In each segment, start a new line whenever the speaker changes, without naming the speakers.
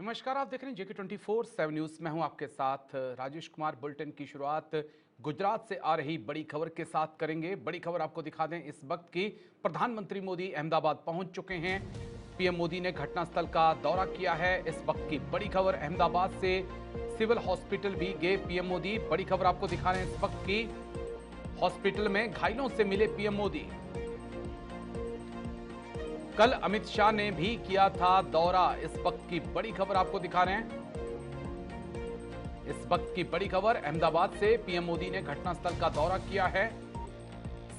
नमस्कार, आप देख रहे हैं जेके 24/7 न्यूज। मैं हूं आपके साथ राजेश कुमार। बुलेटिन की शुरुआत गुजरात से आ रही बड़ी खबर के साथ करेंगे। बड़ी खबर आपको दिखा दें इस वक्त की। प्रधानमंत्री मोदी अहमदाबाद पहुंच चुके हैं। पीएम मोदी ने घटनास्थल का दौरा किया है। इस वक्त की बड़ी खबर, अहमदाबाद से सिविल हॉस्पिटल भी गए पीएम मोदी। बड़ी खबर आपको दिखा रहे हैं इस वक्त की। हॉस्पिटल में घायलों से मिले पीएम मोदी। कल अमित शाह ने भी किया था दौरा। इस वक्त की बड़ी खबर आपको दिखा रहे हैं। इस वक्त की बड़ी खबर, अहमदाबाद से पीएम मोदी ने घटनास्थल का दौरा किया है।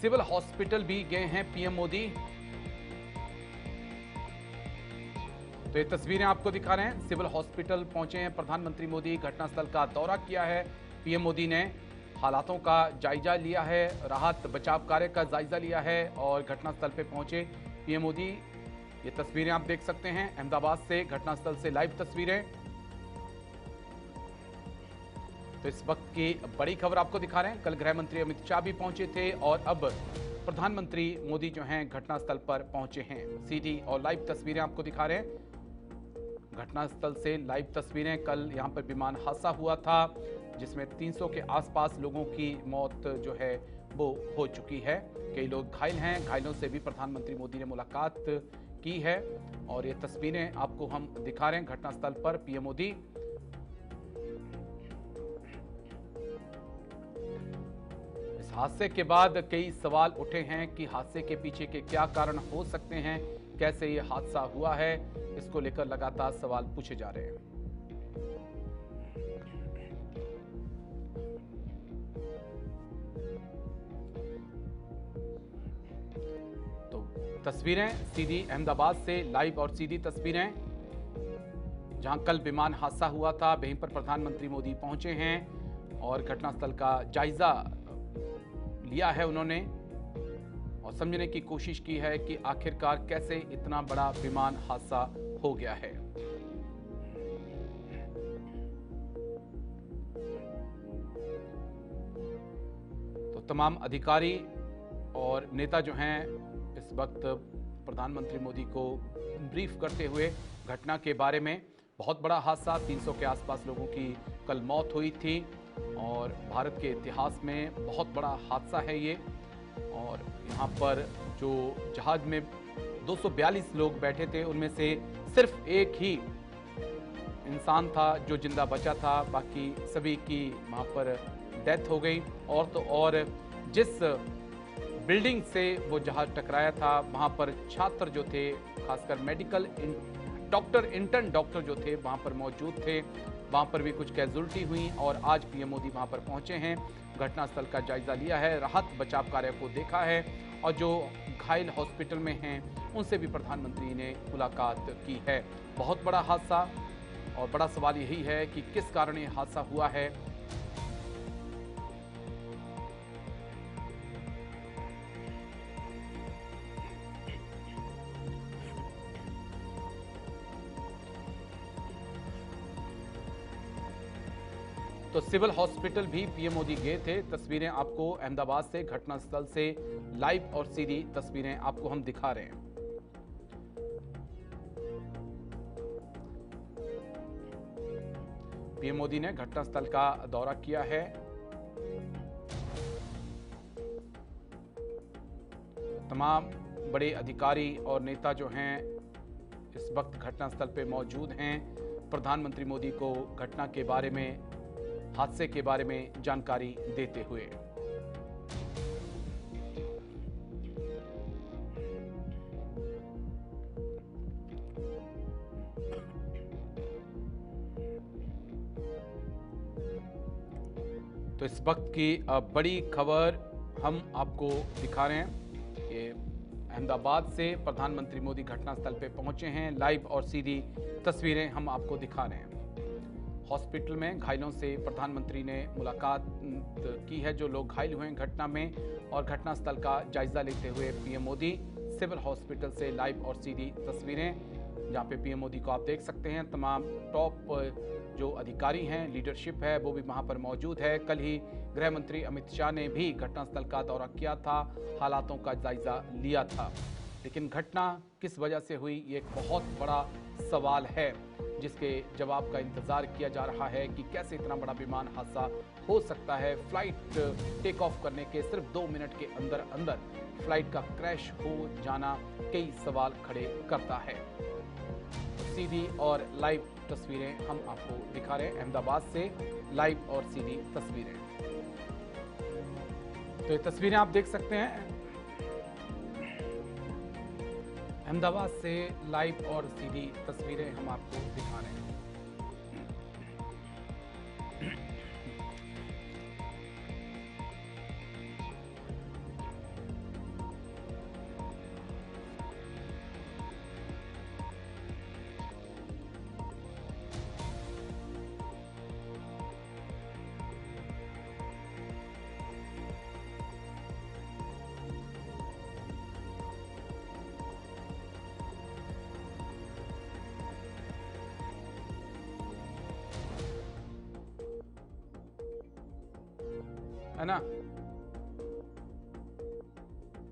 सिविल हॉस्पिटल भी गए हैं पीएम मोदी। तो ये तस्वीरें आपको दिखा रहे हैं। सिविल हॉस्पिटल पहुंचे हैं प्रधानमंत्री मोदी। घटनास्थल का दौरा किया है पीएम मोदी ने। हालातों का जायजा लिया है, राहत बचाव कार्य का जायजा लिया है और घटनास्थल पे पहुंचे पीएम मोदी। ये तस्वीरें आप देख सकते हैं अहमदाबाद से, घटनास्थल से लाइव तस्वीरें। तो इस वक्त की बड़ी खबर आपको दिखा रहे हैं। कल गृह मंत्री अमित शाह भी पहुंचे थे और अब प्रधानमंत्री मोदी जो हैं घटनास्थल पर पहुंचे हैं। सीधी और लाइव तस्वीरें आपको दिखा रहे हैं। घटनास्थल से लाइव तस्वीरें। कल यहां पर विमान हादसा हुआ था जिसमें 300 के आसपास लोगों की मौत जो है वो हो चुकी है। कई लोग घायल हैं। घायलों से भी प्रधानमंत्री मोदी ने मुलाकात की है और ये तस्वीरें आपको हम दिखा रहे हैं घटनास्थल पर पीएम मोदी। इस हादसे के बाद कई सवाल उठे हैं कि हादसे के पीछे के क्या कारण हो सकते हैं, कैसे ये हादसा हुआ है, इसको लेकर लगातार सवाल पूछे जा रहे हैं। तस्वीरें सीधी अहमदाबाद से लाइव और सीधी तस्वीरें, जहां कल विमान हादसा हुआ था वहीं पर प्रधानमंत्री मोदी पहुंचे हैं और घटनास्थल का जायजा लिया है उन्होंने और समझने की कोशिश की है कि आखिरकार कैसे इतना बड़ा विमान हादसा हो गया है। तो तमाम अधिकारी और नेता जो हैं इस वक्त प्रधानमंत्री मोदी को ब्रीफ करते हुए घटना के बारे में। बहुत बड़ा हादसा, 300 के आसपास लोगों की कल मौत हुई थी और भारत के इतिहास में बहुत बड़ा हादसा है ये। और यहाँ पर जो जहाज में 242 लोग बैठे थे उनमें से सिर्फ एक ही इंसान था जो जिंदा बचा था, बाकी सभी की वहाँ पर डेथ हो गई। और तो और जिस बिल्डिंग से वो जहाज टकराया था वहां पर छात्र जो थे, खासकर मेडिकल डॉक्टर, इंटर्न डॉक्टर जो थे वहां पर मौजूद थे। वहां पर भी कुछ कैजुअल्टी हुई और आज पीएम मोदी वहां पर पहुंचे हैं, घटनास्थल का जायजा लिया है, राहत बचाव कार्य को देखा है और जो घायल हॉस्पिटल में हैं उनसे भी प्रधानमंत्री ने मुलाकात की है। बहुत बड़ा हादसा और बड़ा सवाल यही है कि किस कारण ये हादसा हुआ है। तो सिविल हॉस्पिटल भी पीएम मोदी गए थे। तस्वीरें आपको अहमदाबाद से, घटनास्थल से लाइव और सीधी तस्वीरें आपको हम दिखा रहे हैं। पीएम मोदी ने घटनास्थल का दौरा किया है। तमाम बड़े अधिकारी और नेता जो हैं इस वक्त घटनास्थल पे मौजूद हैं। प्रधानमंत्री मोदी को घटना के बारे में, हादसे के बारे में जानकारी देते हुए। तो इस वक्त की बड़ी खबर हम आपको दिखा रहे हैं। ये अहमदाबाद से प्रधानमंत्री मोदी घटनास्थल पे पहुंचे हैं। लाइव और सीधी तस्वीरें हम आपको दिखा रहे हैं। हॉस्पिटल में घायलों से प्रधानमंत्री ने मुलाकात की है, जो लोग घायल हुए हैं घटना में, और घटनास्थल का जायजा लेते हुए पीएम मोदी सिविल हॉस्पिटल से लाइव और सीधी तस्वीरें, जहां पे पीएम मोदी को आप देख सकते हैं। तमाम टॉप जो अधिकारी हैं, लीडरशिप है, वो भी वहां पर मौजूद है। कल ही गृह मंत्री अमित शाह ने भी घटनास्थल का दौरा किया था, हालातों का जायजा लिया था। लेकिन घटना किस वजह से हुई, ये एक बहुत बड़ा सवाल है। जिसके जवाब का इंतजार किया जा रहा है कि कैसे इतना बड़ा विमान हादसा हो सकता है। फ्लाइट टेक ऑफ करने के सिर्फ 2 मिनट के अंदर अंदर फ्लाइट का क्रैश हो जाना कई सवाल खड़े करता है। सीधी और लाइव तस्वीरें हम आपको दिखा रहे हैं अहमदाबाद से, लाइव और सीधी तस्वीरें। तो ये तस्वीरें आप देख सकते हैं अहमदाबाद से लाइव और सीधी तस्वीरें हम आपको दिखा रहे हैं। है ना।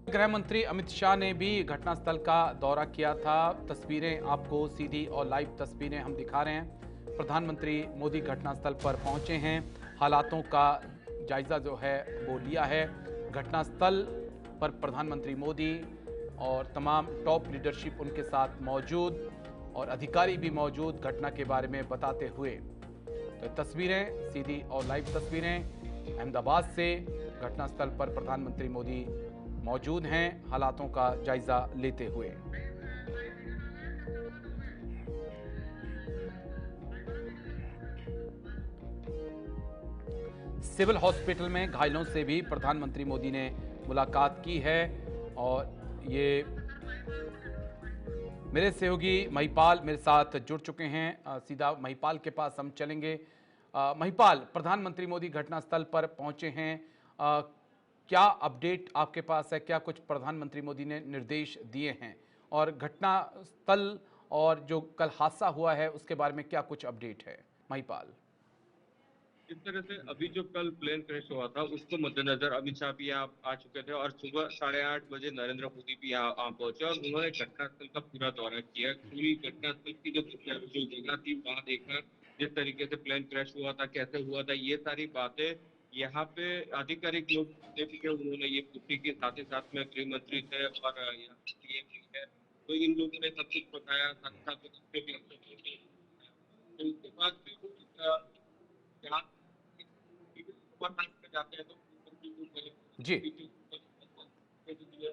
गृह मंत्री अमित शाह ने भी घटनास्थल का दौरा किया था। तस्वीरें आपको सीधी और लाइव तस्वीरें हम दिखा रहे हैं। प्रधानमंत्री मोदी घटनास्थल पर पहुंचे हैं, हालातों का जायजा जो है वो लिया है। घटनास्थल पर प्रधानमंत्री मोदी और तमाम टॉप लीडरशिप उनके साथ मौजूद और अधिकारी भी मौजूद घटना के बारे में बताते हुए। तो तस्वीरें सीधी और लाइव तस्वीरें अहमदाबाद से, घटनास्थल पर प्रधानमंत्री मोदी मौजूद हैं हालातों का जायजा लेते हुए। सिविल हॉस्पिटल में घायलों से भी प्रधानमंत्री मोदी ने मुलाकात की है और ये मेरे सहयोगी महिपाल मेरे साथ जुड़ चुके हैं। सीधा महिपाल के पास हम चलेंगे। महिपाल, प्रधानमंत्री मोदी घटनास्थल पर पहुंचे हैं, क्या अपडेट आपके पास है? क्या कुछ प्रधानमंत्री मोदी ने निर्देश दिए हैं और घटनास्थल और जो कल हादसा हुआ है उसके बारे में क्या कुछ अपडेट है? महिपाल,
इस तरह से अभी जो कल प्लेन क्रैश हुआ था उसको मद्देनजर अमित शाह भी यहाँ आ चुके थे और सुबह 8:30 बजे नरेंद्र मोदी भी यहाँ पहुंचे और उन्होंने घटनास्थल का पूरा दौरा किया। पूरी घटनास्थल की जो जगह थी वहां देखा, जिस तरीके से प्लेन क्रैश हुआ था, कैसे हुआ था, ये सारी बातें यहाँ पे आधिकारिक लोग जितने भी थे उन्होंने ये पुष्टि की। साथ ही साथ में गृह मंत्री थे और यहाँ CM भी है, तो इन लोगों ने सब कुछ बताया। साथ ही साथ में उसके भी तो उसके बाद भी यहाँ जाते हैं तो
जी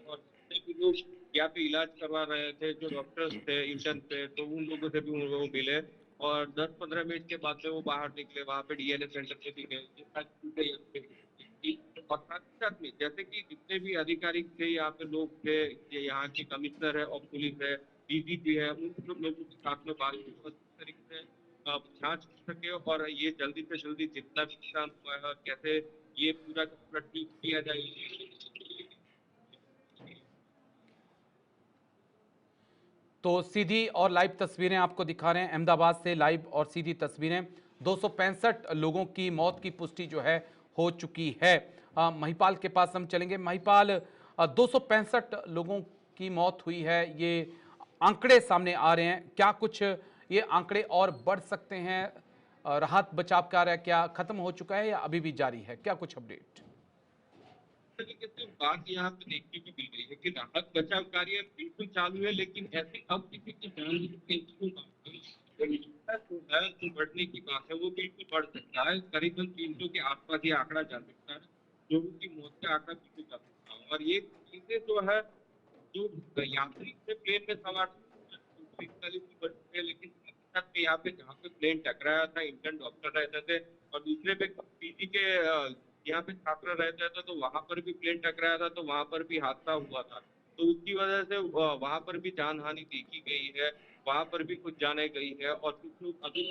और जितने भी लोग यहाँ पे इलाज करवा रहे थे, जो डॉक्टर्स थे इंटर्न पे, तो उन लोगों से भी उन लोगों को मिले और 10-15 मिनट के बाद में वो बाहर निकले। वहां पे DNA सेंटर पे भी गए और साथ ही साथ में जैसे कि जितने भी अधिकारी थे, यहाँ पे लोग थे, ये यहाँ के कमिश्नर है और पुलिस है, DGP है, उन सब लोगों के साथ में बात की और इस तरीके से जांच हो सके और ये जल्दी से जल्दी जितना भी नुकसान हुआ है कैसे ये पूरा का पूरा ठीक किया जाए।
तो सीधी और लाइव तस्वीरें आपको दिखा रहे हैं अहमदाबाद से, लाइव और सीधी तस्वीरें। 265 लोगों की मौत की पुष्टि जो है हो चुकी है। महिपाल के पास हम चलेंगे। महिपाल, 265 लोगों की मौत हुई है, ये आंकड़े सामने आ रहे हैं। क्या कुछ ये आंकड़े और बढ़ सकते हैं? राहत बचाव कार्य क्या खत्म हो चुका है या अभी भी जारी है? क्या कुछ अपडेट?
तरीके से बात यहाँ पे देखने को मिल रही है कि राहत बचाव कार्य बिल्कुल चालू है, लेकिन ऐसे अब किसी की जो है जो बढ़ने की बात है वो बिल्कुल बढ़ सकता है। करीबन 300 के आसपास ये आंकड़ा जा सकता है, लोगों की मौत का आंकड़ा बिल्कुल जा सकता है। और ये चीजें जो है, जो यात्री थे प्लेन में सवार थे, बढ़ चुके हैं, लेकिन साथ में यहाँ पे जहाँ पे प्लेन टकराया था इंटर्न डॉक्टर रहते थे और दूसरे पे पीजी के यहाँ पे छात्र रहते थे, तो वहां पर भी प्लेन टकराया था, तो वहां पर भी हादसा हुआ था। तो उसकी वजह से वहां पर भी जान हानि देखी गई है, वहां पर भी कुछ जाने गई है और कुछ लोग अभी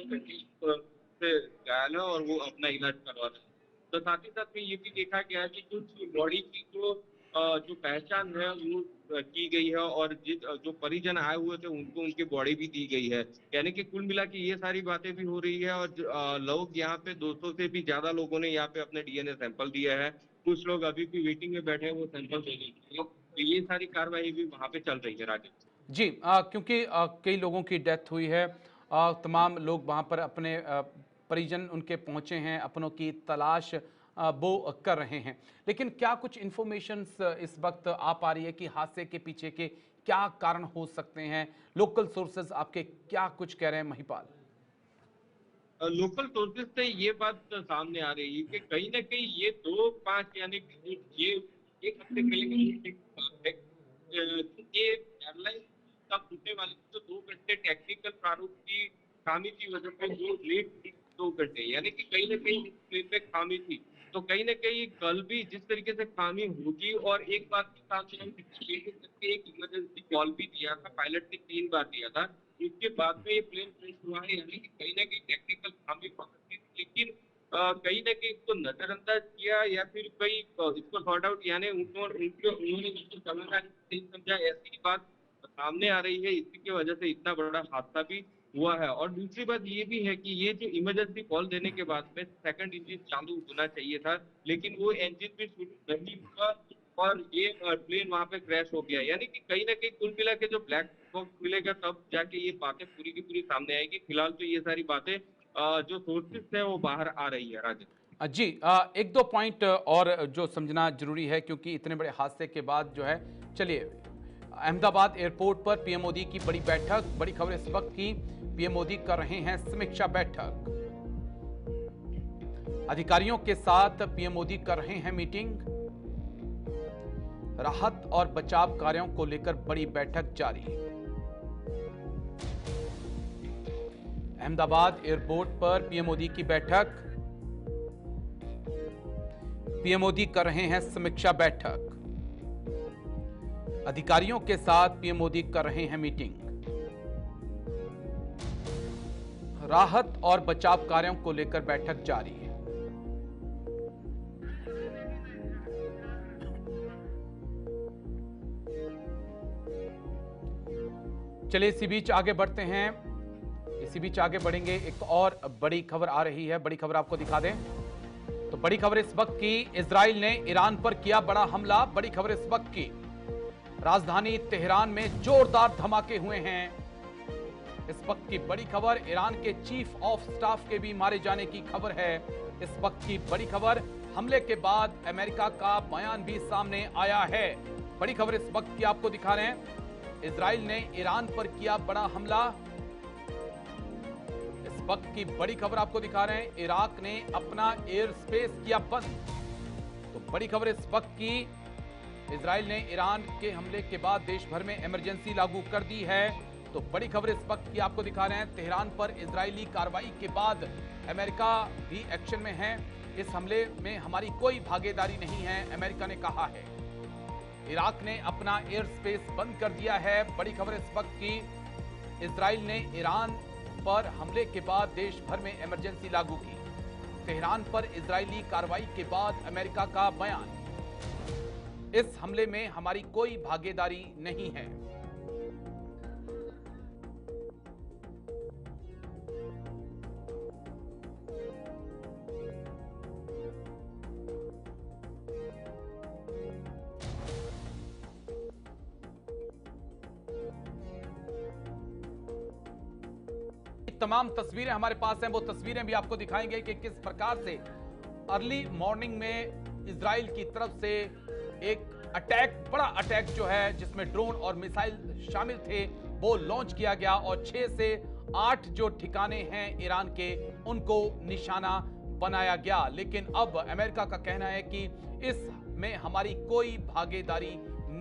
से घायल है और वो अपना इलाज करवा रहे हैं। तो साथ ही साथ में ये भी देखा गया है कि कुछ बॉडी की जो पहचान है वो की गई है और जो परिजन आए हुए थे उनको उनकी बॉडी भी दी गई है। यानी कि कुल मिला के ये सारी बातें भी हो रही है और लोग यहाँ पे 200 से भी ज्यादा लोगों ने यहाँ पे अपने DNA सैंपल दिए हैं। कुछ लोग अभी भी वेटिंग में बैठे हैं वो सैंपल देने के लिए। तो ये सारी कार्रवाई भी वहां पे चल रही है राजेश।
जी, क्योंकि कई लोगों की डेथ हुई है, तमाम लोग वहाँ पर अपने परिजन उनके पहुँचे हैं, अपनों की तलाश वो कर रहे हैं। लेकिन क्या कुछ इन्फॉर्मेशंस इस वक्त आ पा रही है कि हादसे के पीछे के क्या कारण हो सकते हैं? लोकल सोर्सेज आपके क्या कुछ कह रहे हैं महिपाल?
लोकल सोर्सेज से ये बात सामने आ रही है कि कहीं न कहीं ये 2-5 यानी कि ये 1 हफ्ते पहले की बात है। ये एयरलाइन का टूटने वाली थी, तो 2 घंटे टेक्निकल प्रारूप की खामी की वजह से जो लेट थी 2 घंटे, यानी कि कहीं न कहीं ट्रेन में खामी थी। तो कहीं न कहीं कल भी जिस तरीके से खामी होगी, और एक बात के साथ साथ एक इमरजेंसी कॉल भी दिया था, पायलट ने 3 बार दिया था। इसके बाद में ये प्लेन क्रैश हुआ है, यानी कि कहीं न कहीं टेक्निकल खामी पकड़ती थी, लेकिन कहीं न कहीं इसको नज़रअंदाज किया, या फिर कहीं इसको सॉर्ट आउट, यानी उन्होंने इसको समाधान नहीं समझा, ऐसी बात सामने आ रही है। इसी की वजह से इतना बड़ा हादसा भी हुआ है। और दूसरी बात ये भी है कि ये जो इमरजेंसी कॉल देने के बाद में सेकंड इंजन चालू होना चाहिए था, लेकिन वो इंजन भी शुरू नहीं हुआ, और ये प्लेन वहाँ पे क्रैश हो गया। यानी कि कहीं न कहीं कुल मिला के जो ब्लैक बॉक्स मिलेगा, तब जाके ये बातें पूरी की पूरी सामने आएगी। फिलहाल तो ये सारी बातें जो सोर्सेज़ हैं वो बाहर आ रही है। राजन।
जी, 1-2 पॉइंट और जो समझना ज़रूरी है क्योंकि इतने बड़े हादसे के बाद जो है, चलिए, अहमदाबाद एयरपोर्ट पर पीएम मोदी की बड़ी बैठक, बड़ी खबर इस वक्त की, पीएम मोदी कर रहे हैं समीक्षा बैठक। अधिकारियों के साथ पीएम मोदी कर रहे हैं मीटिंग। राहत और बचाव कार्यों को लेकर बड़ी बैठक जारी। अहमदाबाद एयरपोर्ट पर पीएम मोदी की बैठक, पीएम मोदी कर रहे हैं समीक्षा बैठक। अधिकारियों के साथ पीएम मोदी कर रहे हैं मीटिंग। राहत और बचाव कार्यों को लेकर बैठक जारी है। चलिए इसी बीच आगे बढ़ते हैं, इसी बीच आगे बढ़ेंगे। एक और बड़ी खबर आ रही है, बड़ी खबर आपको दिखा दें तो बड़ी खबर इस वक्त की, इजराइल ने ईरान पर किया बड़ा हमला। बड़ी खबर इस वक्त की, राजधानी तेहरान में जोरदार धमाके हुए हैं। इस वक्त की बड़ी खबर, ईरान के चीफ ऑफ स्टाफ के भी मारे जाने की खबर है। इस वक्त की बड़ी खबर, हमले के बाद अमेरिका का बयान भी सामने आया है। बड़ी खबर इस वक्त की आपको दिखा रहे हैं, इजराइल ने ईरान पर किया बड़ा हमला। इस वक्त की बड़ी खबर आपको दिखा रहे हैं, इराक ने अपना एयर स्पेस किया बंद। तो बड़ी खबर इस वक्त की, इजराइल ने ईरान के हमले के बाद देश भर में इमरजेंसी लागू कर दी है। तो बड़ी खबर इस वक्त की आपको दिखा रहे हैं, तेहरान पर इजरायली कार्रवाई के बाद अमेरिका भी एक्शन में है। इस हमले में हमारी कोई भागीदारी नहीं है, अमेरिका ने कहा है। इराक ने अपना एयर स्पेस बंद कर दिया है। बड़ी खबर इस वक्त की, इजराइल ने ईरान पर हमले के बाद देश भर में इमरजेंसी लागू की। तेहरान पर इजरायली कार्रवाई के बाद अमेरिका का बयान, इस हमले में हमारी कोई भागीदारी नहीं है। तमाम तस्वीरें हमारे पास हैं, वो तस्वीरें भी आपको दिखाएंगे कि किस प्रकार से अर्ली मॉर्निंग में इजराइल की तरफ से एक अटैक, बड़ा अटैक जो है जिसमें ड्रोन और मिसाइल शामिल थे, वो लॉन्च किया गया और 6 से 8 जो ठिकाने हैं ईरान के, उनको निशाना बनाया गया। लेकिन अब अमेरिका का कहना है कि इसमें हमारी कोई भागीदारी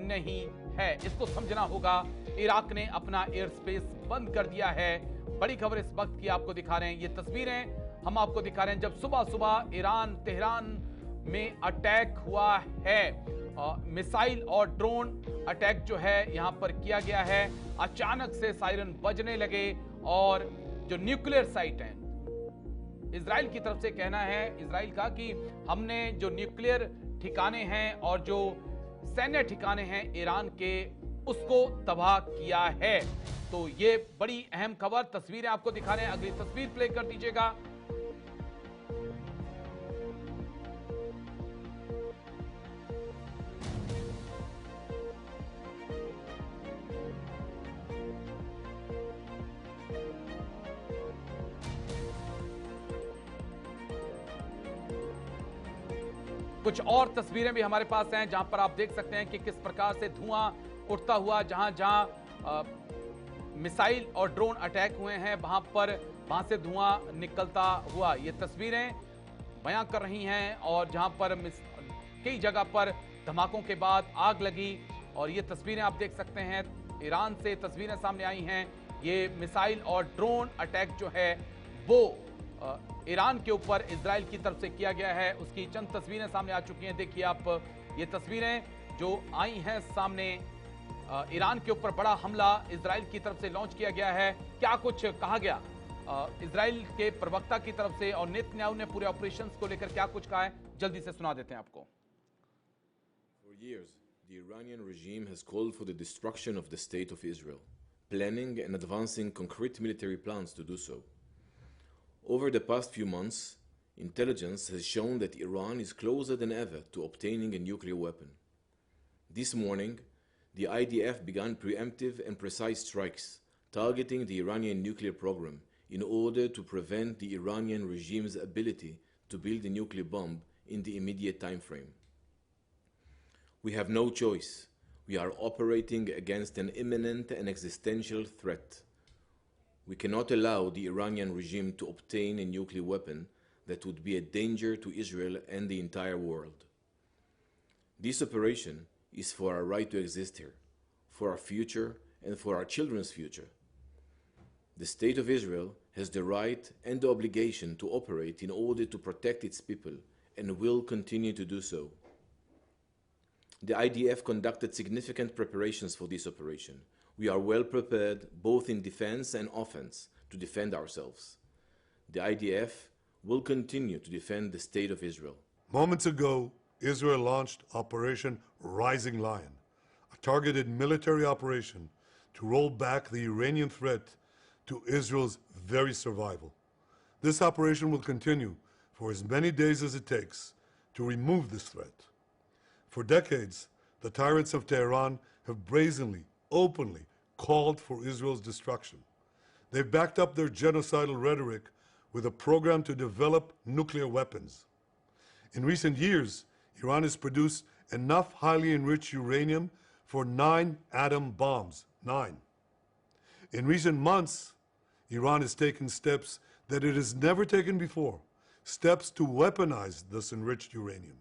नहीं है। इसको समझना होगा। इराक ने अपना एयर स्पेस बंद कर दिया है। बड़ी खबर इस वक्त की आपको दिखा रहे हैं, ये तस्वीरें हम आपको दिखा रहे हैं जब सुबह सुबह ईरान तेहरान में अटैक हुआ है। मिसाइल और ड्रोन अटैक जो है यहां पर किया गया है। अचानक से सायरन बजने लगे और जो न्यूक्लियर साइट है, इजराइल की तरफ से कहना है इजराइल का कि हमने जो न्यूक्लियर ठिकाने हैं और जो सैन्य ठिकाने हैं ईरान के, उसको तबाह किया है। तो ये बड़ी अहम खबर, तस्वीरें आपको दिखा रहे हैं। अगली तस्वीर प्ले कर दीजिएगा। कुछ और तस्वीरें भी हमारे पास हैं जहां पर आप देख सकते हैं कि किस प्रकार से धुआं उठता हुआ जहां जहां मिसाइल और ड्रोन अटैक हुए हैं वहां से धुआं निकलता हुआ ये तस्वीरें बयां कर रही हैं। और जहां पर कई जगह पर धमाकों के बाद आग लगी और ये तस्वीरें आप देख सकते हैं ईरान से तस्वीरें सामने आई हैं। ये मिसाइल और ड्रोन अटैक जो है वो ईरान के ऊपर इजराइल की तरफ से किया गया है, उसकी चंद तस्वीरें सामने आ चुकी हैं। देखिए आप ये तस्वीरें जो आई हैं सामने, ईरान के ऊपर बड़ा हमला इजराइल की तरफ से लॉन्च किया गया है। क्या कुछ कहा गया इजराइल के प्रवक्ता की तरफ से और नेतन्याहू ने पूरे ऑपरेशंस को लेकर क्या कुछ कहा है, जल्दी से सुना देते हैं आपको।
For years, the Iranian regime has called for the destruction of the state of Israel, planning and advancing concrete military plans to do so. Over the past few months, intelligence has shown that Iran is closer than ever to obtaining a nuclear weapon. This morning, the IDF began preemptive and precise strikes targeting the Iranian nuclear program in order to prevent the Iranian regime's ability to build a nuclear bomb in the immediate time frame. We have no choice. We are operating against an imminent and existential threat. We cannot allow the Iranian regime to obtain a nuclear weapon that would be a danger to Israel and the entire world. This operation is for our right to exist here, for our future and for our children's future. The State of Israel has the right and the obligation to operate in order to protect its people and will continue to do so. The IDF conducted significant preparations for this operation. We are well prepared both in defense and offense to defend ourselves. The IDF will continue to defend the State of Israel.
Moments ago, Israel launched Operation Rising Lion, a targeted military operation to roll back the Iranian threat to Israel's very survival. This operation will continue for as many days as it takes to remove this threat. For decades, the tyrants of Tehran have brazenly, openly called for Israel's destruction. They've backed up their genocidal rhetoric with a program to develop nuclear weapons. In recent years, Iran has produced enough highly enriched uranium for 9 atom bombs. 9. In recent months, Iran has taken steps that it has never taken before, steps to weaponize this enriched uranium.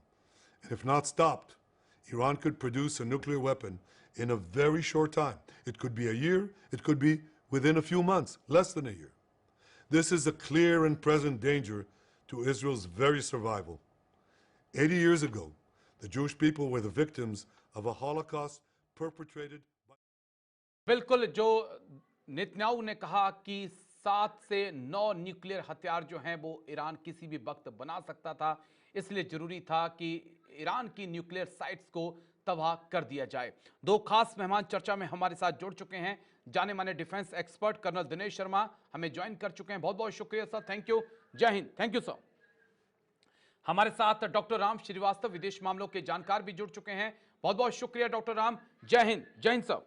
And if not stopped, Iran could produce a nuclear weapon in a very short time. It could be a year, it could be within a few months, less than a year. This is a clear and present danger to Israel's very survival. 80 years ago, the Jewish people were the victims of a Holocaust perpetrated by...
बिल्कुल, जो Netanyahu ने कहा कि 7 से 9 nuclear हथियार जो हैं वो ईरान किसी भी वक्त बना सकता था, इसलिए जरूरी था कि ईरान की न्यूक्लियर साइट्स को तबाह कर दिया जाए। 2 खास मेहमान चर्चा में हमारे साथ जुड़ चुके हैं। जाने माने defence expert colonel Dinesh Sharma हमें ज्वाइन कर चुके हैं। बहुत बहुत शुक्रिया सर, थैंक यू। जय हिंद। Thank you sir. हमारे साथ डॉक्टर राम श्रीवास्तव विदेश मामलों के जानकार भी जुड़ चुके हैं। बहुत बहुत शुक्रिया डॉक्टर राम। जय हिंद। जय हिंद सर।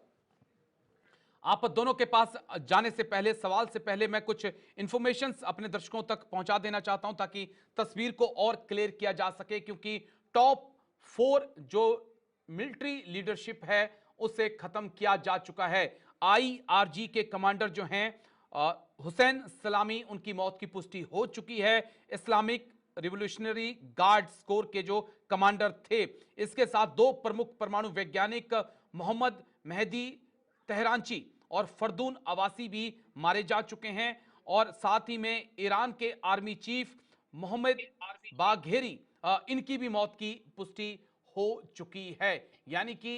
आप दोनों के पास जाने से पहले, सवाल से पहले, मैं कुछ इंफॉर्मेशंस अपने दर्शकों तक पहुंचा देना चाहता हूं ताकि तस्वीर को और क्लियर किया जा सके, क्योंकि टॉप 4 जो मिलिट्री लीडरशिप है उसे खत्म किया जा चुका है। IRG के कमांडर जो हैं हुसैन सलामी, उनकी मौत की पुष्टि हो चुकी है। इस्लामिक रिवोल्यूशनरी गार्ड्स कोर के जो कमांडर थे, इसके साथ 2 प्रमुख परमाणु वैज्ञानिक मोहम्मद मेहदी तेहरानची और फरदून अवासी भी मारे जा चुके हैं। और साथ ही में ईरान के आर्मी चीफ मोहम्मद बाघेरी, इनकी भी मौत की पुष्टि हो चुकी है। यानी कि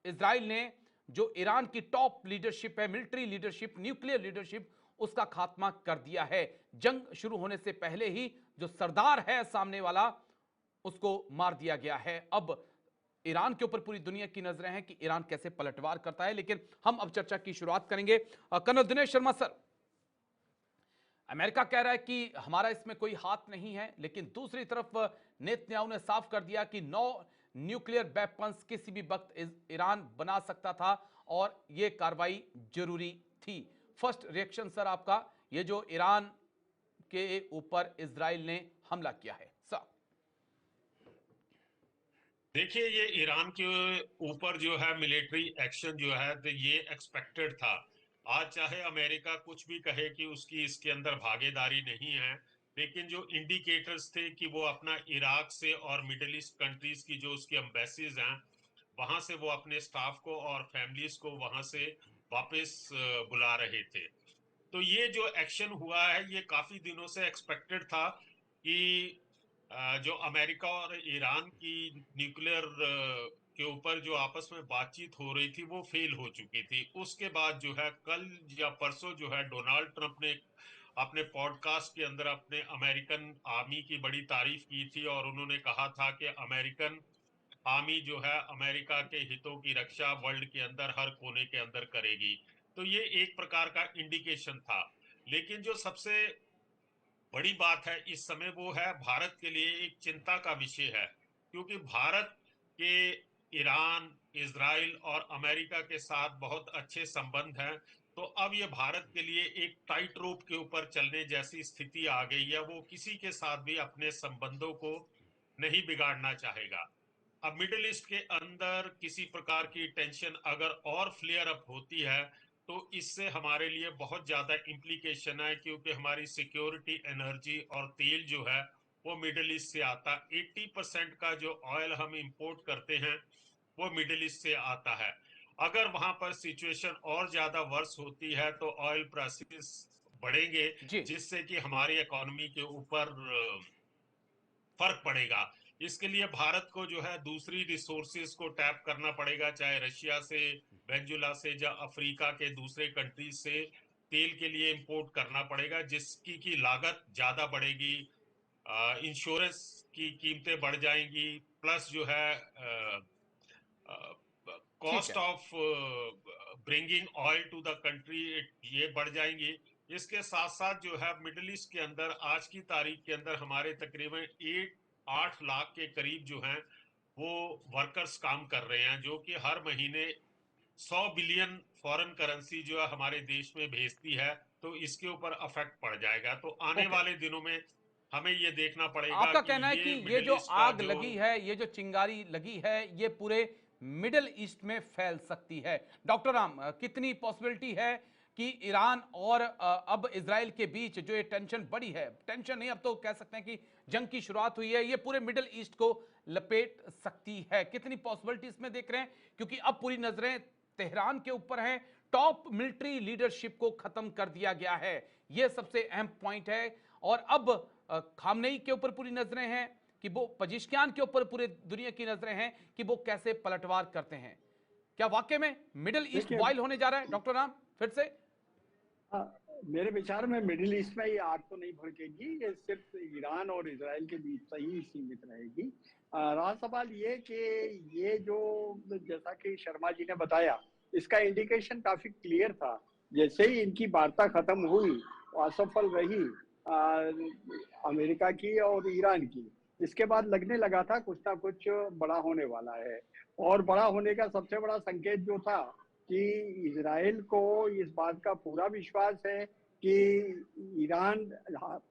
इजराइल ने जो ईरान की टॉप लीडरशिप है, मिलिट्री लीडरशिप, न्यूक्लियर लीडरशिप, उसका खात्मा कर दिया है। जंग शुरू होने से पहले ही जो सरदार है सामने वाला, उसको मार दिया गया है। अब ईरान के ऊपर पूरी दुनिया की नजरें हैं कि ईरान कैसे पलटवार करता है। लेकिन हम अब चर्चा की शुरुआत करेंगे। Colonel Dinesh Sharma sir, America कह रहा है कि हमारा इसमें कोई हाथ नहीं है, लेकिन दूसरी तरफ नेतन्याहू ने साफ कर दिया कि 9 न्यूक्लियर वेपन्स किसी भी वक्त ईरान बना सकता था और यह कार्रवाई जरूरी थी। फर्स्ट रिएक्शन सर आपका, ये जो ईरान के ऊपर इजराइल ने हमला किया है सर।
देखिए, ये ईरान के ऊपर जो है मिलिट्री एक्शन जो है तो ये एक्सपेक्टेड था। आज चाहे अमेरिका कुछ भी कहे कि उसकी इसके अंदर भागीदारी नहीं है, लेकिन जो इंडिकेटर्स थे कि वो अपना इराक से और मिडिल ईस्ट कंट्रीज की जो उसकी एम्बेसीज हैं वहां से वो अपने स्टाफ को और फैमिलीज को वहां से वापस बुला रहे थे। तो ये जो एक्शन हुआ है ये काफी दिनों से एक्सपेक्टेड था कि जो अमेरिका और ईरान की न्यूक्लियर के ऊपर जो आपस में बातचीत हो रही थी वो फेल हो चुकी थी। उसके बाद जो है कल या परसों जो है डोनाल्ड ट्रंप ने अपने पॉडकास्ट के अंदर अपने अमेरिकन आर्मी की बड़ी तारीफ की थी और उन्होंने कहा था कि अमेरिकन आर्मी जो है अमेरिका के हितों की रक्षा वर्ल्ड के अंदर हर कोने के अंदर करेगी। तो ये एक प्रकार का इंडिकेशन था। लेकिन जो सबसे बड़ी बात है इस समय वो है भारत के लिए एक चिंता का विषय है, क्योंकि भारत के ईरान, इजराइल और अमेरिका के साथ बहुत अच्छे संबंध हैं। तो अब ये भारत के लिए एक टाइट रोप के ऊपर चलने जैसी स्थिति आ गई है। वो किसी के साथ भी अपने संबंधों को नहीं बिगाड़ना चाहेगा। अब मिडिल ईस्ट के अंदर किसी प्रकार की टेंशन अगर और फ्लेयर अप होती है तो इससे हमारे लिए बहुत ज्यादा इम्प्लीकेशन है, क्योंकि हमारी सिक्योरिटी, एनर्जी और तेल जो है वो मिडिल ईस्ट से आता। 80% का जो ऑयल हम इंपोर्ट करते हैं वो मिडिल ईस्ट से आता है। अगर वहां पर सिचुएशन और ज्यादा वर्स होती है तो ऑयल प्राइसेस बढ़ेंगे,
जी।
जिससे कि हमारी इकोनॉमी के ऊपर फर्क पड़ेगा। इसके लिए भारत को जो है दूसरी रिसोर्सेज को टैप करना पड़ेगा, चाहे रशिया से, वेंजुला से या अफ्रीका के दूसरे कंट्रीज से तेल के लिए इंपोर्ट करना पड़ेगा, जिसकी की लागत ज्यादा बढ़ेगी। इंश्योरेंस की कीमतें बढ़ जाएंगी, प्लस जो है
ठीक
कॉस्ट
है।
Of bringing oil to the country ये बढ़ जाएंगी। इसके साथ साथ जो है मिडिल ईस्ट के अंदर आज की तारीख के अंदर हमारे तकरीबन 8 लाख के करीब जो हैं वो वर्कर्स काम कर रहे हैं, जो कि हर महीने 100 बिलियन फॉरेन करेंसी जो है हमारे देश में भेजती है। तो इसके ऊपर अफेक्ट पड़ जाएगा। तो आने
ओके।
वाले दिनों में हमें ये देखना पड़ेगा
आपका
कि
कहना है कि
ये
ये
मिडिल
जो
ईस्ट का
आग
जो
लगी है, ये जो चिंगारी लगी है, ये पूरे मिडिल ईस्ट में फैल सकती है। डॉक्टर राम, कितनी पॉसिबिलिटी है कि ईरान और अब इसराइल के बीच जो ये टेंशन बढ़ी है, टेंशन नहीं अब तो कह सकते हैं कि जंग की शुरुआत हुई है, ये पूरे मिडिल ईस्ट को लपेट सकती है? कितनी पॉसिबिलिटी इसमें देख रहे हैं? क्योंकि अब पूरी नजरें तेहरान के ऊपर हैं। टॉप मिलिट्री लीडरशिप को खत्म कर दिया गया है, यह सबसे अहम पॉइंट है। और अब खामनेई के ऊपर पूरी नजरें हैं कि वो, पजिश्कियान के ऊपर पूरे दुनिया की नजरें हैं कि वो कैसे पलटवार करते हैं। क्या वाकई में मिडिल ईस्ट
देखिए,
बॉयल होने जा रहा है डॉक्टर राम फिर से?
मेरे विचार में मिडिल ईस्ट में ये आग तो नहीं भड़केगी, ये सिर्फ ईरान और इसराइल के बीच से ही सीमित रहेगी। रहा सवाल ये कि ये जो, जैसा कि शर्मा जी ने बताया, इसका इंडिकेशन काफी क्लियर था। जैसे ही इनकी वार्ता खत्म हुई, असफल रही अमेरिका की और ईरान की, इसके बाद लगने लगा था कुछ ना कुछ बड़ा होने वाला है। और बड़ा होने का सबसे बड़ा संकेत जो था कि इजराइल को इस बात का पूरा विश्वास है कि ईरान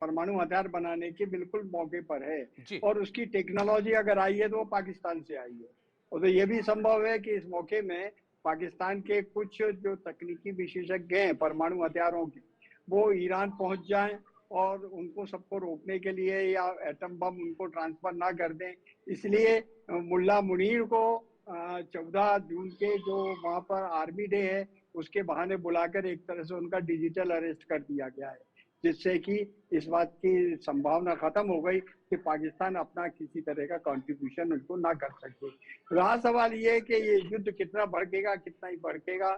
परमाणु हथियार बनाने के बिल्कुल मौके पर है,
जी।
और उसकी टेक्नोलॉजी अगर आई है तो वो पाकिस्तान से आई है। और तो ये भी संभव है कि इस मौके में पाकिस्तान के कुछ जो तकनीकी विशेषज्ञ हैं परमाणु हथियारों के, वो ईरान पहुंच जाएं और उनको सबको रोकने के लिए, या एटम बम उनको ट्रांसफर ना कर दें। इसलिए मुल्ला मुनीर को 14 जून के जो वहां पर आर्मी डे है उसके बहाने बुलाकर एक तरह से उनका डिजिटल अरेस्ट कर दिया गया है, जिससे कि इस बात की संभावना खत्म हो गई कि पाकिस्तान अपना किसी तरह का कंट्रीब्यूशन उनको ना कर सके। रहा सवाल ये कि ये युद्ध कितना भड़केगा, कितना ही भड़केगा,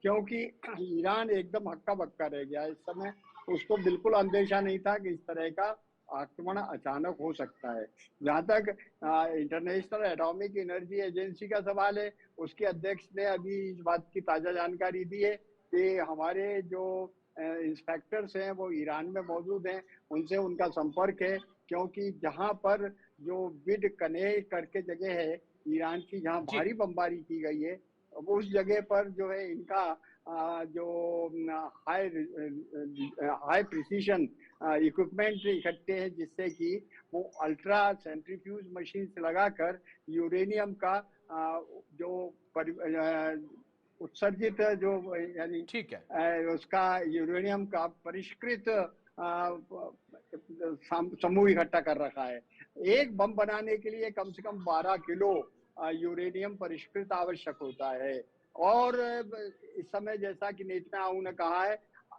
क्योंकि ईरान एकदम हक्का बक्का रह गया इस समय। उसको बिल्कुल अंदेशा नहीं था कि इस तरह का आक्रमण अचानक हो सकता है। जहां तक इंटरनेशनल एटॉमिक एनर्जी एजेंसी का सवाल है, उसके अध्यक्ष ने अभी इस बात की ताजा जानकारी दी है कि हमारे जो इंस्पेक्टर्स हैं वो ईरान में मौजूद हैं, उनसे उनका संपर्क है, क्योंकि जहां पर जो बिड कने करके जगह है ईरान की, जहां
जी।
भारी बमबारी की गई है, उस जगह पर जो है इनका जो हाई हाई प्रिसीशन इक्विपमेंट इकट्ठे हैं, जिससे कि वो अल्ट्रा सेंट्रीफ्यूज मशीन्स लगाकर यूरेनियम का जो उत्सर्जित जो यानी
ठीक है।
उसका यूरेनियम का परिष्कृत समूह इकट्ठा कर रखा है। एक बम बनाने के लिए कम से कम 12 किलो यूरेनियम परिष्कृत आवश्यक होता है। और इस समय जैसा कि नेतन्याहू ने कहा है,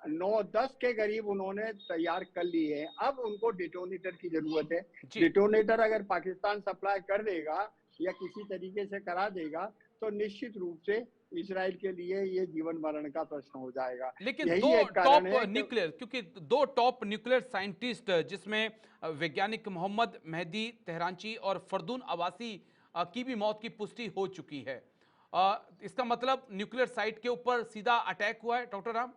9-10 के करीब उन्होंने तैयार कर लिए हैं। अब उनको डिटोनेटर की जरूरत है।
जी।
डिटोनेटर अगर पाकिस्तान सप्लाई कर देगा या किसी तरीके से करा देगा, तो निश्चित रूप से इजराइल के लिए ये जीवन मरण का प्रश्न हो जाएगा।
लेकिन
यही
दो
एक कारण
टॉप
है कि
न्यूक्लियर, क्योंकि दो टॉप न्यूक्लियर साइंटिस्ट जिसमें वैज्ञानिक मोहम्मद मेहदी तेहरानची और फरदून अब्बासी की भी मौत की पुष्टि हो चुकी है। इसका मतलब न्यूक्लियर साइट के ऊपर सीधा अटैक हुआ है डॉक्टर राम,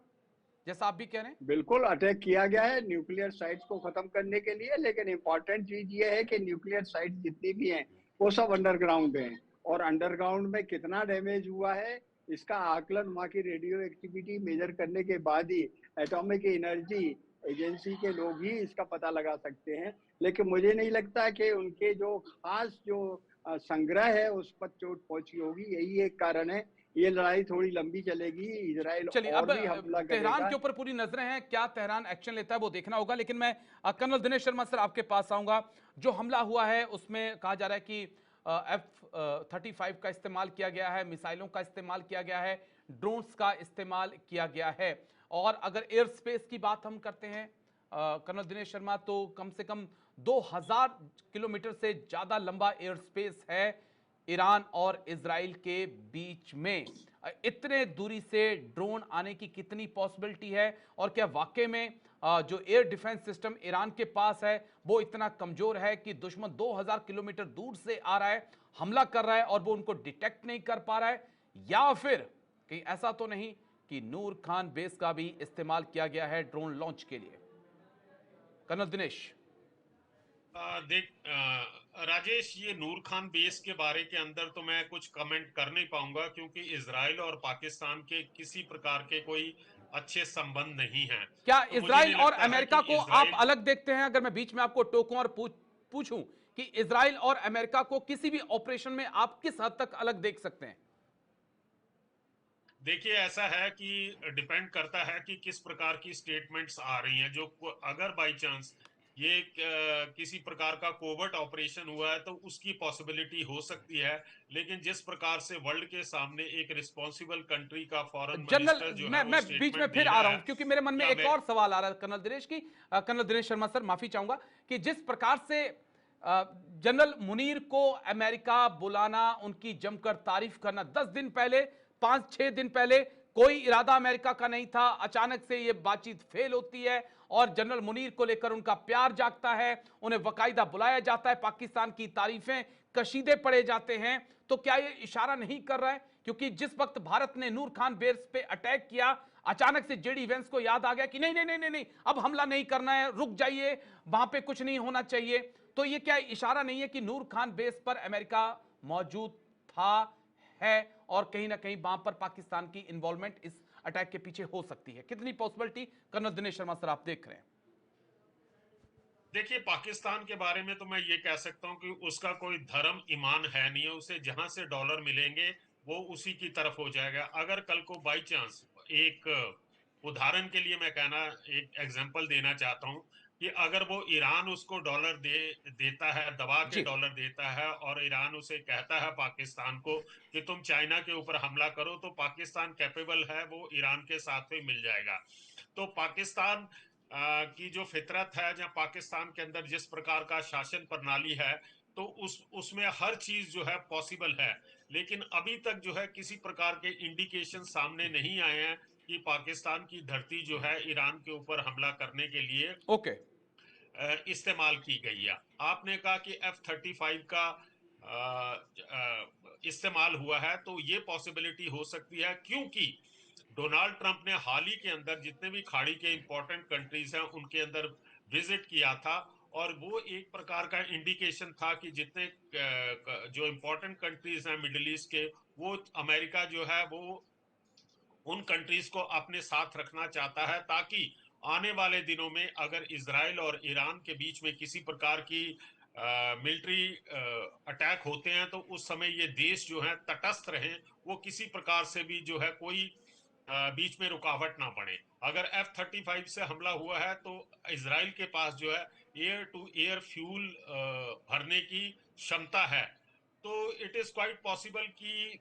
जैसा आप भी कह रहे हैं।
बिल्कुल अटैक किया गया है न्यूक्लियर साइट्स को खत्म करने के लिए, लेकिन इंपॉर्टेंट चीज ये है कि न्यूक्लियर साइट्स जितनी भी हैं वो सब अंडरग्राउंड हैं, और अंडरग्राउंड में कितना डैमेज हुआ है इसका आकलन वहाँ की रेडियो एक्टिविटी मेजर करने के बाद ही एटॉमिक एनर्जी एजेंसी के लोग ही इसका पता लगा सकते हैं। लेकिन मुझे नहीं लगता कि उनके जो खास जो संग्रह है उस पर चोट पहुंची होगी। यही एक कारण है। ये लड़ाई थोड़ी लंबी चलेगी, इजराइल
चलिए, अब
और भी हमला
तेहरान
करेगा।
के ऊपर पूरी नजरें हैं, क्या तेहरान एक्शन लेता है वो देखना होगा। लेकिन मैं कर्नल दिनेश शर्मा सर आपके पास आऊंगा। जो हमला हुआ है उसमें कहा जा रहा है कि F-35 का इस्तेमाल किया गया है, मिसाइलों का इस्तेमाल किया गया है, ड्रोन्स का इस्तेमाल किया गया है। और अगर एयर स्पेस की बात हम करते हैं कर्नल दिनेश शर्मा, तो कम से कम 2000 किलोमीटर से ज्यादा लंबा एयर स्पेस है ईरान और इजराइल के बीच में। इतने दूरी से ड्रोन आने की कितनी पॉसिबिलिटी है, और क्या वाकई में जो एयर डिफेंस सिस्टम ईरान के पास है वो इतना कमजोर है कि दुश्मन 2000 किलोमीटर दूर से आ रहा है, हमला कर रहा है और वो उनको डिटेक्ट नहीं कर पा रहा है? या फिर कहीं ऐसा तो नहीं कि नूर खान बेस का भी इस्तेमाल किया गया है ड्रोन लॉन्च के लिए? कर्नल दिनेश।
देख राजेश, ये नूर खान बेस के बारे के अंदर तो मैं कुछ कमेंट कर नहीं पाऊंगा, क्योंकि इजराइल और पाकिस्तान के किसी प्रकार के कोई अच्छे संबंध नहीं हैं।
क्या
तो मुझे
इजराइल
नहीं
और
लगता है
अमेरिका
कि
को आप
इजराइल,
अलग देखते हैं? अगर मैं बीच में आपको टोकूं और पूछूं कि इजराइल और अमेरिका को किसी भी ऑपरेशन में आप किस हद तक अलग देख सकते हैं?
देखिए ऐसा है कि डिपेंड करता है कि किस प्रकार की स्टेटमेंट्स आ रही हैं। जो अगर बाय चांस ये किसी प्रकार का कोवर्ट ऑपरेशन हुआ है तो उसकी पॉसिबिलिटी हो सकती है, लेकिन जिस प्रकार से वर्ल्ड के सामने एक रिस्पॉन्सिबल कंट्री का फॉरेन
जनरल,
मिनिस्टर जो है वो
मैं बीच में
स्टेटमेंट दे
फिर आ
रहा
रहा हूं,
है
क्योंकि मेरे मन में
कि
एक
हमें,
और सवाल आ रहा है कर्नल दिनेश की। कर्नल दिनेश शर्मा सर, माफी चाहूंगा कि जिस प्रकार से जनरल मुनीर को अमेरिका बुलाना, उनकी जमकर तारीफ करना, 10 दिन पहले, 5-6 दिन पहले कोई इरादा अमेरिका का नहीं था, अचानक से यह बातचीत फेल होती है और जनरल मुनीर को लेकर उनका प्यार जागता है, उन्हें बाकायदा बुलाया जाता है, पाकिस्तान की तारीफें कशीदे पड़े जाते हैं। तो क्या यह इशारा नहीं कर रहा है, क्योंकि जिस वक्त भारत ने नूर खान बेस पे अटैक किया, अचानक से जेडी वेंस को याद आ गया कि नहीं नहीं नहीं नहीं नहीं, अब हमला नहीं करना है, रुक जाइए, वहां पे कुछ नहीं होना चाहिए। तो ये क्या इशारा नहीं है कि नूर खान बेस पर अमेरिका मौजूद था, है, और कहीं ना कहीं वहां पर पाकिस्तान की इन्वॉल्वमेंट इस अटैक के पीछे हो सकती है? कितनी possibility colonel Dinesh Sharma sir आप देख रहे हैं?
देखिए पाकिस्तान के बारे में तो मैं ये कह सकता हूं कि उसका कोई धर्म ईमान है नहीं है। उसे जहां से डॉलर मिलेंगे वो उसी की तरफ हो जाएगा। अगर कल को बाई चांस, एक उदाहरण के लिए मैं कहना, एक एग्जांपल देना चाहता हूं कि अगर वो ईरान उसको डॉलर देता है, दबा के
जी।
डॉलर देता है, और ईरान उसे कहता है पाकिस्तान को कि तुम चाइना के ऊपर हमला करो, तो पाकिस्तान कैपेबल है, वो ईरान के साथ में मिल जाएगा। तो पाकिस्तान की जो फितरत है, जहाँ पाकिस्तान के अंदर जिस प्रकार का शासन प्रणाली है, तो उसमें हर चीज जो है पॉसिबल है। लेकिन अभी तक जो है किसी प्रकार के इंडिकेशन सामने नहीं आए हैं कि पाकिस्तान की धरती जो है ईरान के ऊपर हमला करने के लिए
ओके।
इस्तेमाल की गई है। आपने कहा कि F-35 का इस्तेमाल हुआ है, तो ये पॉसिबिलिटी हो सकती है, क्योंकि डोनाल्ड ट्रंप ने हाल ही के अंदर जितने भी खाड़ी के इंपॉर्टेंट कंट्रीज हैं उनके अंदर विजिट किया था, और वो एक प्रकार का इंडिकेशन था कि जितने जो इंपॉर्टेंट कंट्रीज हैं मिडिल ईस्ट के, वो अमेरिका जो है वो उन कंट्रीज को अपने साथ रखना चाहता है, ताकि आने वाले दिनों में अगर इजराइल और ईरान के बीच में किसी प्रकार की मिलिट्री अटैक होते हैं तो उस समय ये देश जो है तटस्थ रहे, वो किसी प्रकार से भी जो है कोई बीच में रुकावट ना पड़े। अगर F-35 से हमला हुआ है तो इजराइल के पास जो है एयर टू एयर फ्यूल भरने की क्षमता है, तो इट इज क्वाइट पॉसिबल कि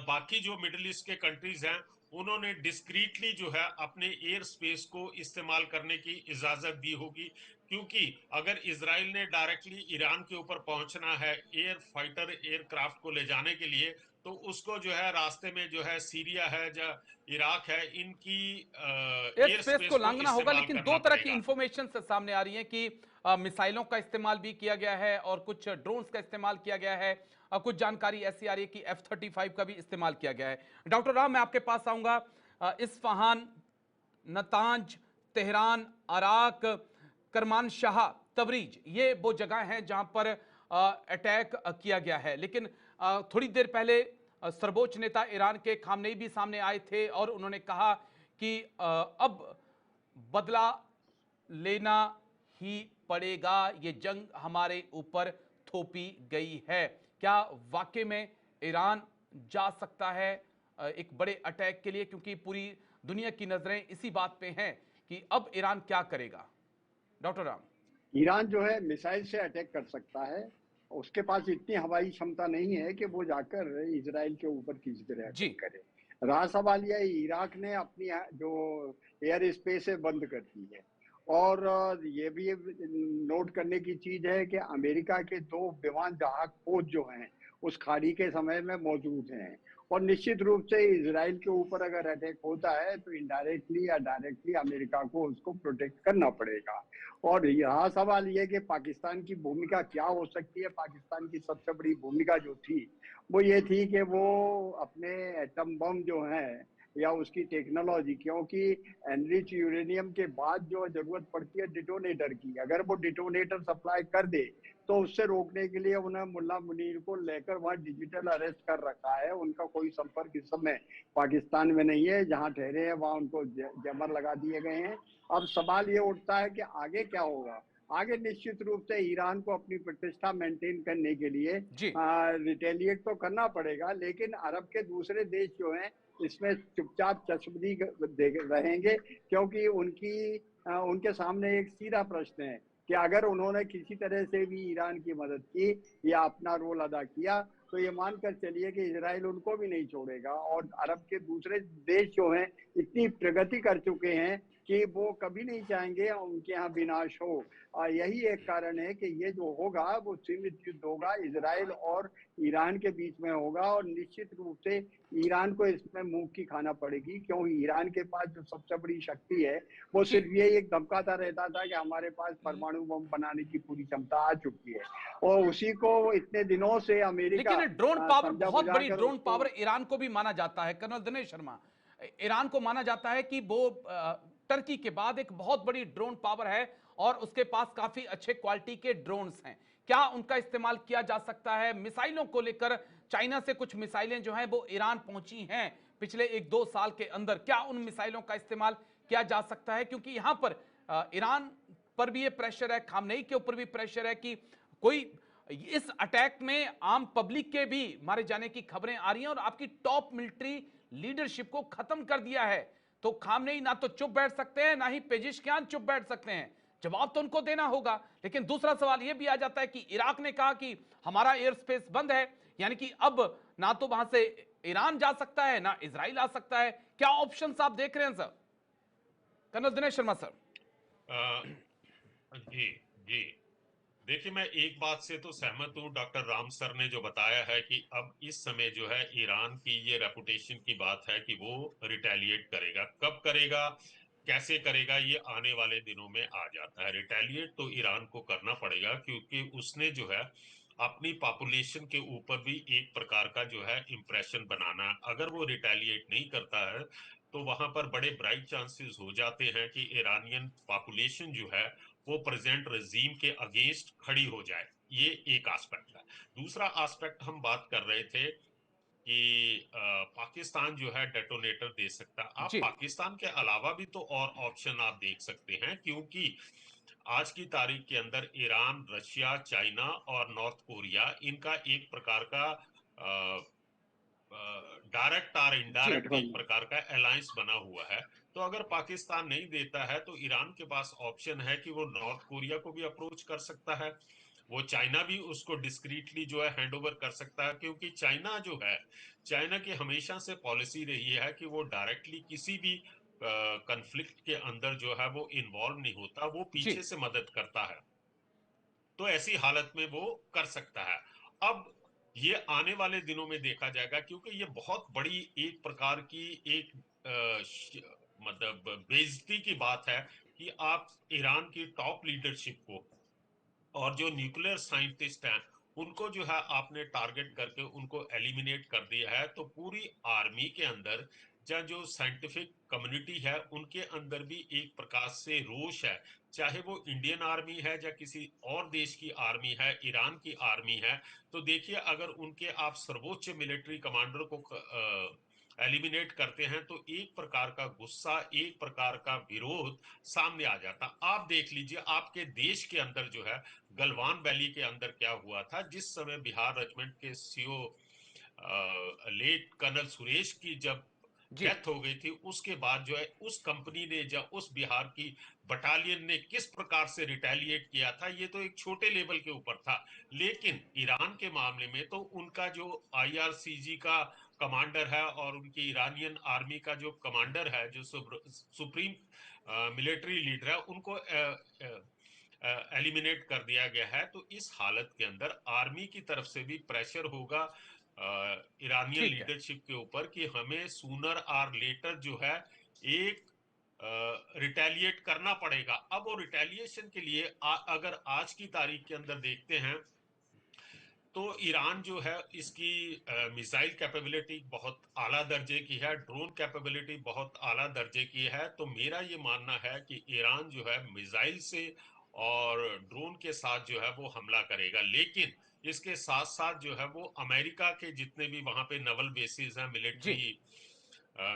बाकी जो मिडिल ईस्ट के कंट्रीज हैं उन्होंने डिस्क्रीटली जो है अपने एयर स्पेस को इस्तेमाल करने की इजाजत दी होगी, क्योंकि अगर इसराइल ने डायरेक्टली ईरान के ऊपर पहुंचना है एयर फाइटर एयरक्राफ्ट को ले जाने के लिए, तो उसको जो है रास्ते में जो है सीरिया है या इराक है, इनकी
एयर
एयर
स्पेस
स्पेस
को
को
लांघना होगा,
इस्तेमाल
लेकिन दो
करना
तरह की
पड़ेगा।
इंफॉर्मेशन सामने आ रही है कि मिसाइलों का इस्तेमाल भी किया गया है और कुछ ड्रोन्स का इस्तेमाल किया गया है। कुछ जानकारी ऐसी आ रही है कि F-35 का भी इस्तेमाल किया गया है। डॉक्टर राव, मैं आपके पास आऊंगा। Isfahan, Natanz, Tehran, अराक, Kermanshah, Tabriz, ये वो जगह हैं जहां पर अटैक किया गया है। लेकिन थोड़ी देर पहले सर्वोच्च नेता ईरान के खामनेई भी सामने आए थे और उन्होंने कहा कि अब बदला लेना ही पड़ेगा, ये जंग हमारे ऊपर थोपी गई है। क्या वाकई में ईरान जा सकता है एक बड़े अटैक के लिए, क्योंकि पूरी दुनिया की नजरें इसी बात पे हैं कि अब ईरान क्या करेगा? डॉक्टर राम।
ईरान जो है मिसाइल से अटैक कर सकता है, उसके पास इतनी हवाई क्षमता नहीं है कि वो जाकर इसराइल के ऊपर किसी तरह
जी।
अटैक करे। रहा सवाल यह, इराक ने अपनी जो एयर स्पेस है बंद कर दी है। और ये भी नोट करने की चीज है कि अमेरिका के 2 विमान जहाज पोत जो हैं उस खाड़ी के समय में मौजूद हैं। और निश्चित रूप से इसराइल के ऊपर अगर अटैक होता है तो इनडायरेक्टली या डायरेक्टली अमेरिका को उसको प्रोटेक्ट करना पड़ेगा। और यहाँ सवाल ये कि पाकिस्तान की भूमिका क्या हो सकती है। पाकिस्तान की सबसे बड़ी भूमिका जो थी वो ये थी कि वो अपने एटम बम जो है या उसकी टेक्नोलॉजी, क्योंकि एनरिच यूरेनियम के बाद जो जरूरत पड़ती है डिटोनेटर की, अगर वो डिटोनेटर सप्लाई कर दे तो उससे रोकने के लिए उन्हें मुल्ला मुनीर को लेकर वहां डिजिटल अरेस्ट कर रखा है। उनका कोई संपर्क इस समय पाकिस्तान में नहीं है, जहां ठहरे हैं वहां उनको जमर लगा दिए गए हैं। अब सवाल ये उठता है कि आगे क्या होगा। आगे निश्चित रूप से ईरान को अपनी प्रतिष्ठा मेंटेन करने के लिए
जी।
रिटेलिएट तो करना पड़ेगा, लेकिन अरब के दूसरे देश जो हैं इसमें चुपचाप चश्मदी रहेंगे, क्योंकि उनके सामने एक सीधा प्रश्न है कि अगर उन्होंने किसी तरह से भी ईरान की मदद की या अपना रोल अदा किया तो ये मानकर चलिए कि इजराइल उनको भी नहीं छोड़ेगा। और अरब के दूसरे देश जो हैं इतनी प्रगति कर चुके हैं कि वो कभी नहीं चाहेंगे उनके यहाँ विनाश हो। यही एक कारण है कि ये जो होगा वो सीमित युद्ध होगा, इजराइल और ईरान के बीच में होगा। और निश्चित रूप से ईरान को इसमें मुंह की खाना पड़ेगी, क्योंकि ईरान के पास जो सबसे बड़ी शक्ति है वो
जी।
सिर्फ ये एक धमकाता रहता था कि हमारे पास परमाणु बम बनाने की पूरी क्षमता आ चुकी है, और उसी को इतने दिनों से अमेरिका
लेकिन ड्रोन पावर,
समझा
बहुत बड़ी
बुझाकर
ड्रोन
उसको।
पावर ईरान को भी माना जाता है। कर्नल दिनेश शर्मा, ईरान को माना जाता है कि वो टर्की के बाद एक बहुत बड़ी ड्रोन पावर है और उसके पास काफी अच्छे क्वालिटी के ड्रोन्स हैं। क्या उनका इस्तेमाल किया जा सकता है? मिसाइलों को लेकर चाइना से कुछ मिसाइलें जो हैं वो ईरान पहुंची हैं पिछले 1-2 साल के अंदर। क्या उन मिसाइलों का इस्तेमाल किया जा सकता है? क्योंकि यहां पर ईरान पर भी ये प्रेशर है, खामनेई के ऊपर भी प्रेशर है कि कोई इस अटैक में आम पब्लिक के भी मारे जाने की खबरें आ रही हैं और आपकी टॉप मिलिट्री लीडरशिप को खत्म कर दिया है। तो खामनेई ना तो चुप बैठ सकते हैं, ना ही पेजिशकियान चुप बैठ सकते हैं। जवाब तो उनको देना होगा। लेकिन दूसरा सवाल यह भी आ जाता है कि इराक ने कहा कि हमारा एयर स्पेस बंद है, यानी कि अब ना तो वहां से ईरान जा सकता है ना इजराइल आ सकता है। क्या ऑप्शंस आप देख रहे हैं sir? Colonel Dinesh Sharma sir.
जी जी, देखिए मैं एक बात से तो सहमत हूँ, डॉक्टर राम सर ने जो बताया है कि अब इस समय जो है ईरान की ये रेपुटेशन की बात है कि वो रिटेलिएट करेगा। कब करेगा, कैसे करेगा, ये आने वाले दिनों में आ जाता है। रिटेलिएट तो ईरान को करना पड़ेगा, क्योंकि उसने जो है अपनी पॉपुलेशन के ऊपर भी एक प्रकार का जो है इम्प्रेशन बनाना। अगर वो रिटेलिएट नहीं करता है तो वहां पर बड़े ब्राइट चांसेस हो जाते हैं कि ईरानियन पॉपुलेशन जो है वो प्रेजेंट रजीम के अगेंस्ट खड़ी हो जाए। ये एक एस्पेक्ट है। दूसरा एस्पेक्ट हम बात कर रहे थे कि पाकिस्तान जो है डेटोनेटर दे सकता है। आप
जी
पाकिस्तान के अलावा भी तो और ऑप्शन आप देख सकते हैं, क्योंकि आज की तारीख के अंदर ईरान, रशिया, चाइना और नॉर्थ कोरिया, इनका एक प्रकार का डायरेक्ट और
जी
इनडायरेक्ट एक प्रकार का अलायंस बना हुआ है। तो अगर पाकिस्तान नहीं देता है तो ईरान के पास ऑप्शन है कि वो नॉर्थ कोरिया को भी अप्रोच कर सकता है, वो चाइना भी उसको डिस्क्रीटली जो है हैंड ओवर कर सकता है, क्योंकि चाइना जो है, चाइना की हमेशा से पॉलिसी रही है कि वो डायरेक्टली किसी भी कंफ्लिक्ट के अंदर जो है वो इन्वॉल्व नहीं होता, वो
जी
पीछे से मदद करता है। तो ऐसी हालत में वो कर सकता है। अब ये आने वाले दिनों में देखा जाएगा, क्योंकि ये बहुत बड़ी एक प्रकार की एक मतलब बेइज्जती की बात है कि आप ईरान की टॉप लीडरशिप को और जो न्यूक्लियर साइंटिस्ट हैं उनको जो है आपने टारगेट करके उनको एलिमिनेट कर दिया है। तो पूरी आर्मी के अंदर या जो साइंटिफिक कम्युनिटी है उनके अंदर भी एक प्रकार से रोष है, चाहे वो इंडियन आर्मी है या किसी और देश की आर्मी है, ईरान की आर्मी है। तो देखिए, अगर उनके आप सर्वोच्च मिलिट्री कमांडर को एलिमिनेट करते हैं तो एक प्रकार का गुस्सा, एक प्रकार का विरोध सामने आ जाता। आप देख लीजिए आपके देश के अंदर जो है गलवान वैली के अंदर क्या हुआ था, जिस समय बिहार रेजिमेंट के सीओ लेट कर्नल सुरेश की जब
जी
डेथ हो गई थी, उसके बाद जो है उस कंपनी ने या उस बिहार की बटालियन ने किस प्रकार से रिटेलिएट किया था, ये तो एक छोटे लेवल के ऊपर था। लेकिन ईरान के मामले में तो उनका जो आईआरसीजी का कमांडर है और उनकी ईरानियन आर्मी का जो कमांडर है, जो सुप्रीम मिलिट्री लीडर है, उनको एलिमिनेट कर दिया गया है। तो इस हालत के अंदर आर्मी की तरफ से भी प्रेशर होगा ईरानियन
ठीक है
लीडरशिप के ऊपर कि हमें सूनर और लेटर जो है एक रिटेलिएट करना पड़ेगा। अब वो रिटेलिएशन के लिए अगर आज की तारीख के अंदर देखते हैं तो ईरान जो है इसकी मिसाइल कैपेबिलिटी बहुत आला दर्जे की है, ड्रोन कैपेबिलिटी बहुत आला दर्जे की है। तो मेरा ये मानना है कि ईरान जो है मिसाइल से और ड्रोन के साथ जो है वो हमला करेगा, लेकिन इसके साथ साथ जो है वो अमेरिका के जितने भी वहां पे नवल बेसिस हैं
जी।
मिलिट्री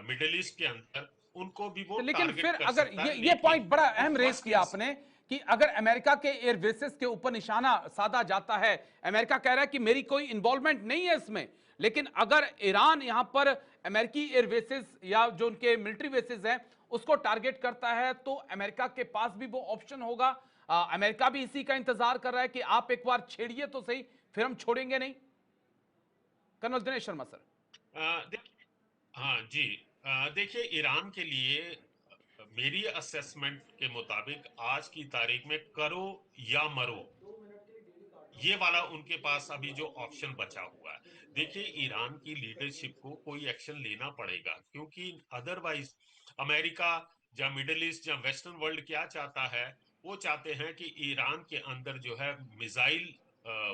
मिडिल ईस्ट के अंदर, उनको भी वो
तो लेकिन
टारगेट
फिर
कर
अगर
सकता है।
ये
लेकिन
पॉइंट बड़ा
जो
अहम रेस
फर्स्ट
किया आपने कि अगर अमेरिका के एयर बेसिस के ऊपर निशाना साधा जाता है, अमेरिका कह रहा है कि मेरी कोई इन्वॉल्वमेंट नहीं है इसमें, लेकिन अगर ईरान यहां पर अमेरिकी एयर बेसिस या जो उनके मिलिट्री बेसिस हैं उसको टारगेट करता है तो अमेरिका के पास भी वो ऑप्शन होगा। अमेरिका भी इसी का इंतजार कर रहा है कि आप एक बार छेड़िए तो सही, फिर हम छोड़ेंगे नहीं। Colonel Dinesh Sharma sir.
हाँ जी, देखिए ईरान के लिए मेरी असेसमेंट के मुताबिक आज की तारीख में करो या मरो, ये वाला उनके पास अभी जो ऑप्शन बचा हुआ है। देखिए, ईरान की लीडरशिप को कोई एक्शन लेना पड़ेगा, क्योंकि अदरवाइज अमेरिका या मिडिल ईस्ट या वेस्टर्न वर्ल्ड क्या चाहता है, वो चाहते हैं कि ईरान के अंदर जो है मिसाइल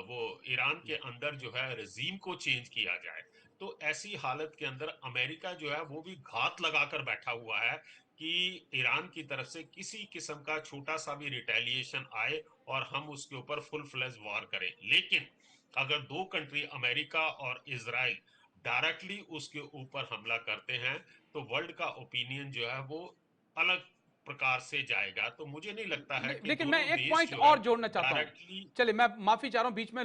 वो ईरान के अंदर जो है रजीम को चेंज किया जाए। तो ऐसी हालत के अंदर अमेरिका जो है वो भी घात लगाकर बैठा हुआ है कि ईरान की तरफ से किसी किस्म का छोटा सा भी रिटेलिएशन आए और हम उसके ऊपर फुल फ्लेज वॉर करें। लेकिन अगर दो कंट्री अमेरिका और इजराइल डायरेक्टली उसके ऊपर हमला करते हैं तो वर्ल्ड का ओपिनियन जो है वो अलग प्रकार से जाएगा। तो मुझे नहीं लगता है कि
लेकिन मैं
दोनों
एक
देश
पॉइंट
जो है
और जोड़ना चाहता हूं।
डायरेक्टली।
चलिए, मैं माफी चाह रहा हूं, बीच में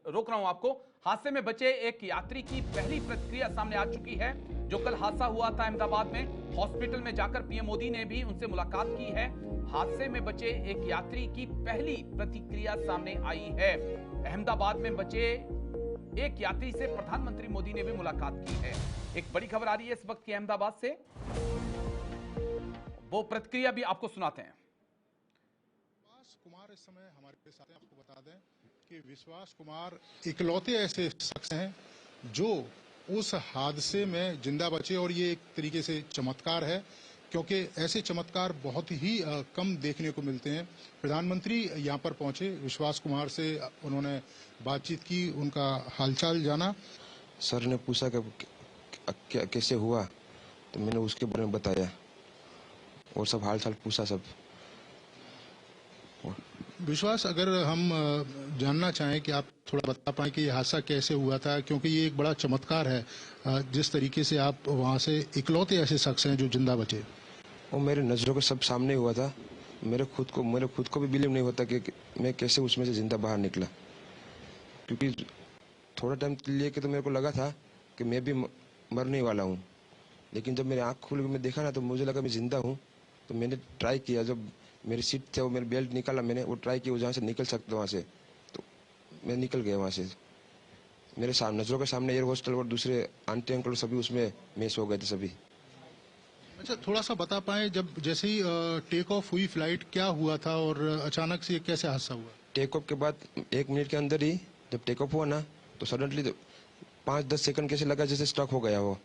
रोक रहा हूं आपको। हादसे में बचे एक यात्री की पहली प्रतिक्रिया सामने आ चुकी है। जो कल हादसा हुआ था अहमदाबाद में, हॉस्पिटल में जाकर पीएम मोदी ने भी उनसे मुलाकात की है। हादसे में बचे एक यात्री की पहली प्रतिक्रिया सामने आई है। अहमदाबाद में बचे एक यात्री से प्रधानमंत्री मोदी ने भी मुलाकात की है। एक बड़ी खबर आ रही है इस वक्त की अहमदाबाद से, वो प्रतिक्रिया भी आपको सुनाते हैं।
विश्वास कुमार इस समय हमारे साथ हैं। आपको बता दें कि विश्वास कुमार इकलौते ऐसे शख्स हैं जो उस हादसे में जिंदा बचे, और ये एक तरीके से चमत्कार है, क्योंकि ऐसे चमत्कार बहुत ही कम देखने को मिलते हैं। प्रधानमंत्री यहाँ पर पहुंचे, विश्वास कुमार से उन्होंने बातचीत की, उनका हालचाल जाना।
सर ने पूछा कि कैसे हुआ, तो मैंने उसके बारे में बताया और सब हाल चाल पूछा सब।
विश्वास, अगर हम जानना चाहें कि आप थोड़ा बता पाएं कि ये हादसा कैसे हुआ था, क्योंकि ये एक बड़ा चमत्कार है जिस तरीके से आप वहाँ से इकलौते ऐसे शख्स हैं जो जिंदा बचे।
वो मेरे नज़रों के सब सामने हुआ था। मेरे खुद को भी बिलीव नहीं होता कि मैं कैसे उसमें से जिंदा बाहर निकला, क्योंकि थोड़ा टाइम लेके तो मेरे को लगा था कि मैं भी मरने वाला हूँ, लेकिन जब मेरी आँख खुल के मैं देखा ना तो मुझे लगा मैं जिंदा हूँ। तो मैंने ट्राई किया, जब मेरी सीट थे वो मेरी बेल्ट निकाला, मैंने वो ट्राई किया जहाँ से निकल सकता वहाँ से, तो मैं निकल गया वहाँ से। मेरे सामने नज़रों के सामने एयर होस्टल और दूसरे आंटी अंकल सभी उसमें मिस हो गए थे सभी।
अच्छा, थोड़ा सा बता पाएं, जब जैसे ही टेक ऑफ हुई फ्लाइट, क्या हुआ था और अचानक से ये कैसे हादसा हुआ?
टेक ऑफ के बाद 1 मिनट के अंदर ही जब टेक ऑफ हुआ ना तो सडनली 5-10 सेकंड कैसे लगा जैसे स्ट्रक हो गया वो।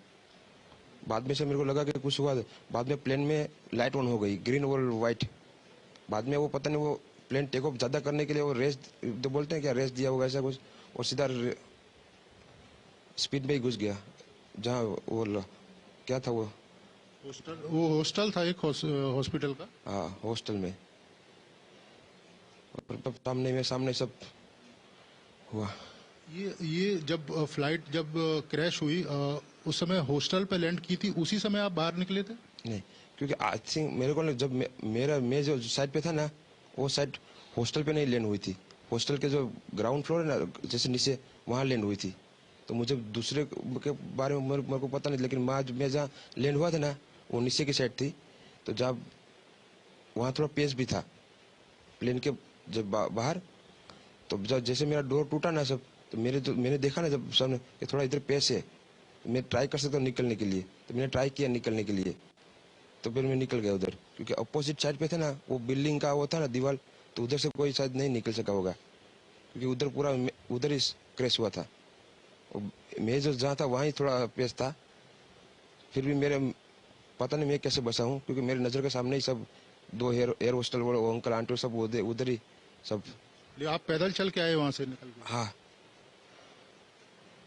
बाद में से मेरे को लगा कि कुछ हुआ। बाद में प्लेन में लाइट ऑन हो गई, ग्रीन और वाइट। बाद में वो पता नहीं वो प्लेन टेक ऑफ ज़्यादा करने के लिए वो रेस तो बोलते हैं क्या, रेस दिया होगा ऐसा कुछ, और सीधा स्पीड में ही घुस गया जहाँ वो क्या था वो
हॉस्टल था एक हॉस्पिटल का।
हाँ, हॉस्टल में। और सामने सब हुआ।
ये जब फ्लाइट जब क्रैश हुई, उस समय हॉस्टल पे लैंड की थी, उसी समय आप बाहर निकले थे?
नहीं, क्योंकि आई थिंक मेरे को जब मैं जो साइड पे था ना वो साइड हॉस्टल पे नहीं लैंड हुई थी। हॉस्टल के जो ग्राउंड फ्लोर है ना जैसे नीचे, वहाँ लैंड हुई थी। तो मुझे दूसरे के बारे में मेरे को पता नहीं, लेकिन मैं जहाँ लैंड हुआ था ना वो नीचे की साइड थी। तो जब वहाँ थोड़ा पेस भी था प्लेन के जब बाहर, तो जब जैसे मेरा डोर टूटा ना सब, तो मैंने देखा ना जब सामने कि थोड़ा इधर पेस है, मैं ट्राई कर सकता हूँ निकलने के लिए। तो मैंने ट्राई किया निकलने के लिए, तो फिर मैं निकल गया उधर, क्योंकि अपोजिट साइड पे था ना वो बिल्डिंग का वो था ना दीवार, तो उधर से कोई शायद नहीं निकल सका होगा, क्योंकि उधर पूरा उधर ही क्रैश हुआ था। मैं जो जहाँ था वहाँ ही थोड़ा पेस था। फिर भी मेरे पता नहीं मैं कैसे बचा हूँ, क्योंकि मेरे नज़र के सामने ही सब 2 एयर होस्टल वो अंकल आंटी सब उधर ही सब।
आप पैदल चल के आए वहाँ से निकल के?
हाँ,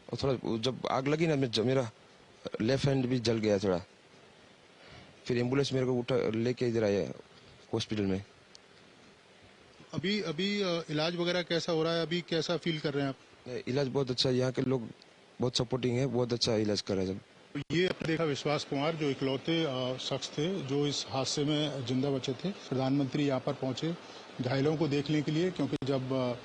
और थोड़ा जब आग लगी ना मेरा लेफ्ट हैंड भी जल गया थोड़ा। फिर एम्बुलेंस मेरे को उठा लेके इधर आया हॉस्पिटल में।
अभी अभी इलाज वगैरह कैसा हो रहा है? अभी कैसा फील कर रहे हैं आप?
इलाज बहुत अच्छा है, यहाँ के लोग बहुत सपोर्टिंग है, बहुत अच्छा इलाज कर रहे हैं सब।
ये आपने देखा विश्वास कुमार, जो इकलौते शख्स थे जो इस हादसे में जिंदा बचे थे। प्रधानमंत्री यहाँ पर पहुंचे घायलों को देखने के लिए, क्योंकि जब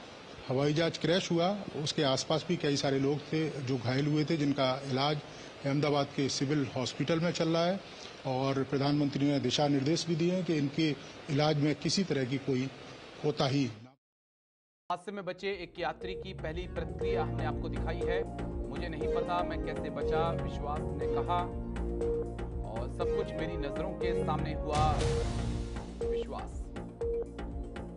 हवाई जहाज क्रैश हुआ उसके आसपास भी कई सारे लोग थे जो घायल हुए थे, जिनका इलाज अहमदाबाद के सिविल हॉस्पिटल में चल रहा है। और प्रधानमंत्री ने दिशा निर्देश भी दिए हैं कि इनके इलाज में किसी तरह की कोई कोताही न।
हादसे में बचे एक यात्री की पहली प्रतिक्रिया हमने आपको दिखाई है। मुझे नहीं पता मैं कैसे बचा, विश्वास ने कहा, और सब कुछ मेरी नजरों के सामने हुआ। विश्वास,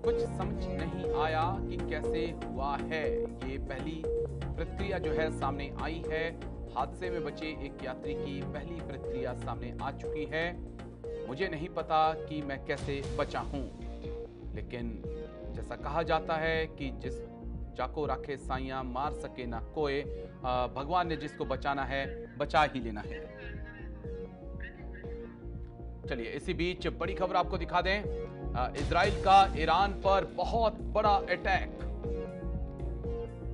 कुछ समझ नहीं आया कि कैसे हुआ है। ये पहली प्रतिक्रिया जो है सामने आई है। हादसे में बचे एक यात्री की पहली प्रतिक्रिया सामने आ चुकी है। मुझे नहीं पता कि मैं कैसे बचा हूं, लेकिन जैसा कहा जाता है कि जिस जाको राखे साइयां मार सके ना कोई, भगवान ने जिसको बचाना है बचा ही लेना है। चलिए इसी बीच बड़ी खबर आपको दिखा दें। इजराइल का ईरान पर बहुत बड़ा अटैक।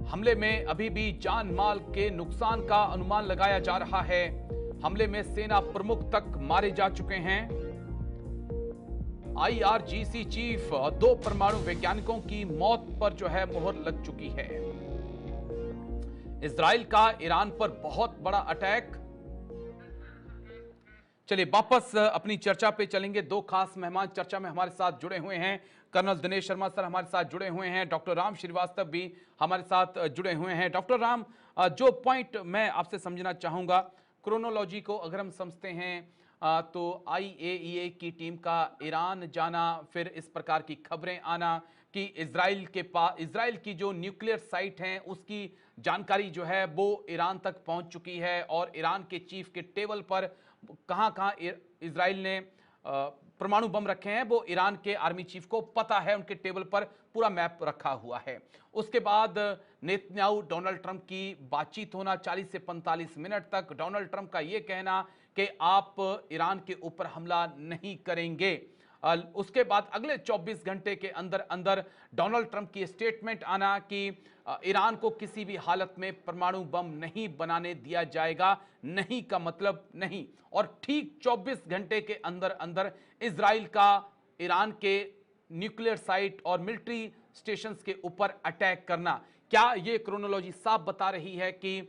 हमले में अभी भी जान माल के नुकसान का अनुमान लगाया जा रहा है। हमले में सेना प्रमुख तक मारे जा चुके हैं। IRGC चीफ और 2 परमाणु वैज्ञानिकों की मौत पर जो है मोहर लग चुकी है। इजराइल का ईरान पर बहुत बड़ा अटैक। चलिए वापस अपनी चर्चा पे चलेंगे। 2 खास मेहमान चर्चा में हमारे साथ जुड़े हुए हैं। कर्नल दिनेश शर्मा सर हमारे साथ जुड़े हुए हैं, डॉक्टर राम श्रीवास्तव भी हमारे साथ जुड़े हुए हैं। डॉक्टर राम, जो पॉइंट मैं आपसे समझना चाहूंगा, क्रोनोलॉजी को अगर हम समझते हैं तो IAEA की टीम का ईरान जाना, फिर इस प्रकार की खबरें आना कि इजराइल की जो न्यूक्लियर साइट हैं उसकी जानकारी जो है वो ईरान तक पहुंच चुकी है, और ईरान के चीफ के टेबल पर कहां-कहां इजराइल ने परमाणु बम रखे हैं वो ईरान के आर्मी चीफ को पता है। उनके टेबल पर पूरा मैप रखा हुआ है। उसके बाद नेतन्याहू डोनाल्ड ट्रंप की बातचीत होना 40 से 45 मिनट तक। डोनाल्ड ट्रंप का यह कहना कि आप ईरान के ऊपर हमला नहीं करेंगे। उसके बाद अगले 24 घंटे के अंदर अंदर डोनाल्ड ट्रंप की स्टेटमेंट आना कि ईरान को किसी भी हालत में परमाणु बम नहीं बनाने दिया जाएगा, नहीं का मतलब नहीं, और ठीक 24 घंटे के अंदर अंदर इजराइल का ईरान के न्यूक्लियर साइट और मिलिट्री स्टेशंस के ऊपर अटैक करना। क्या ये क्रोनोलॉजी साफ बता रही है कि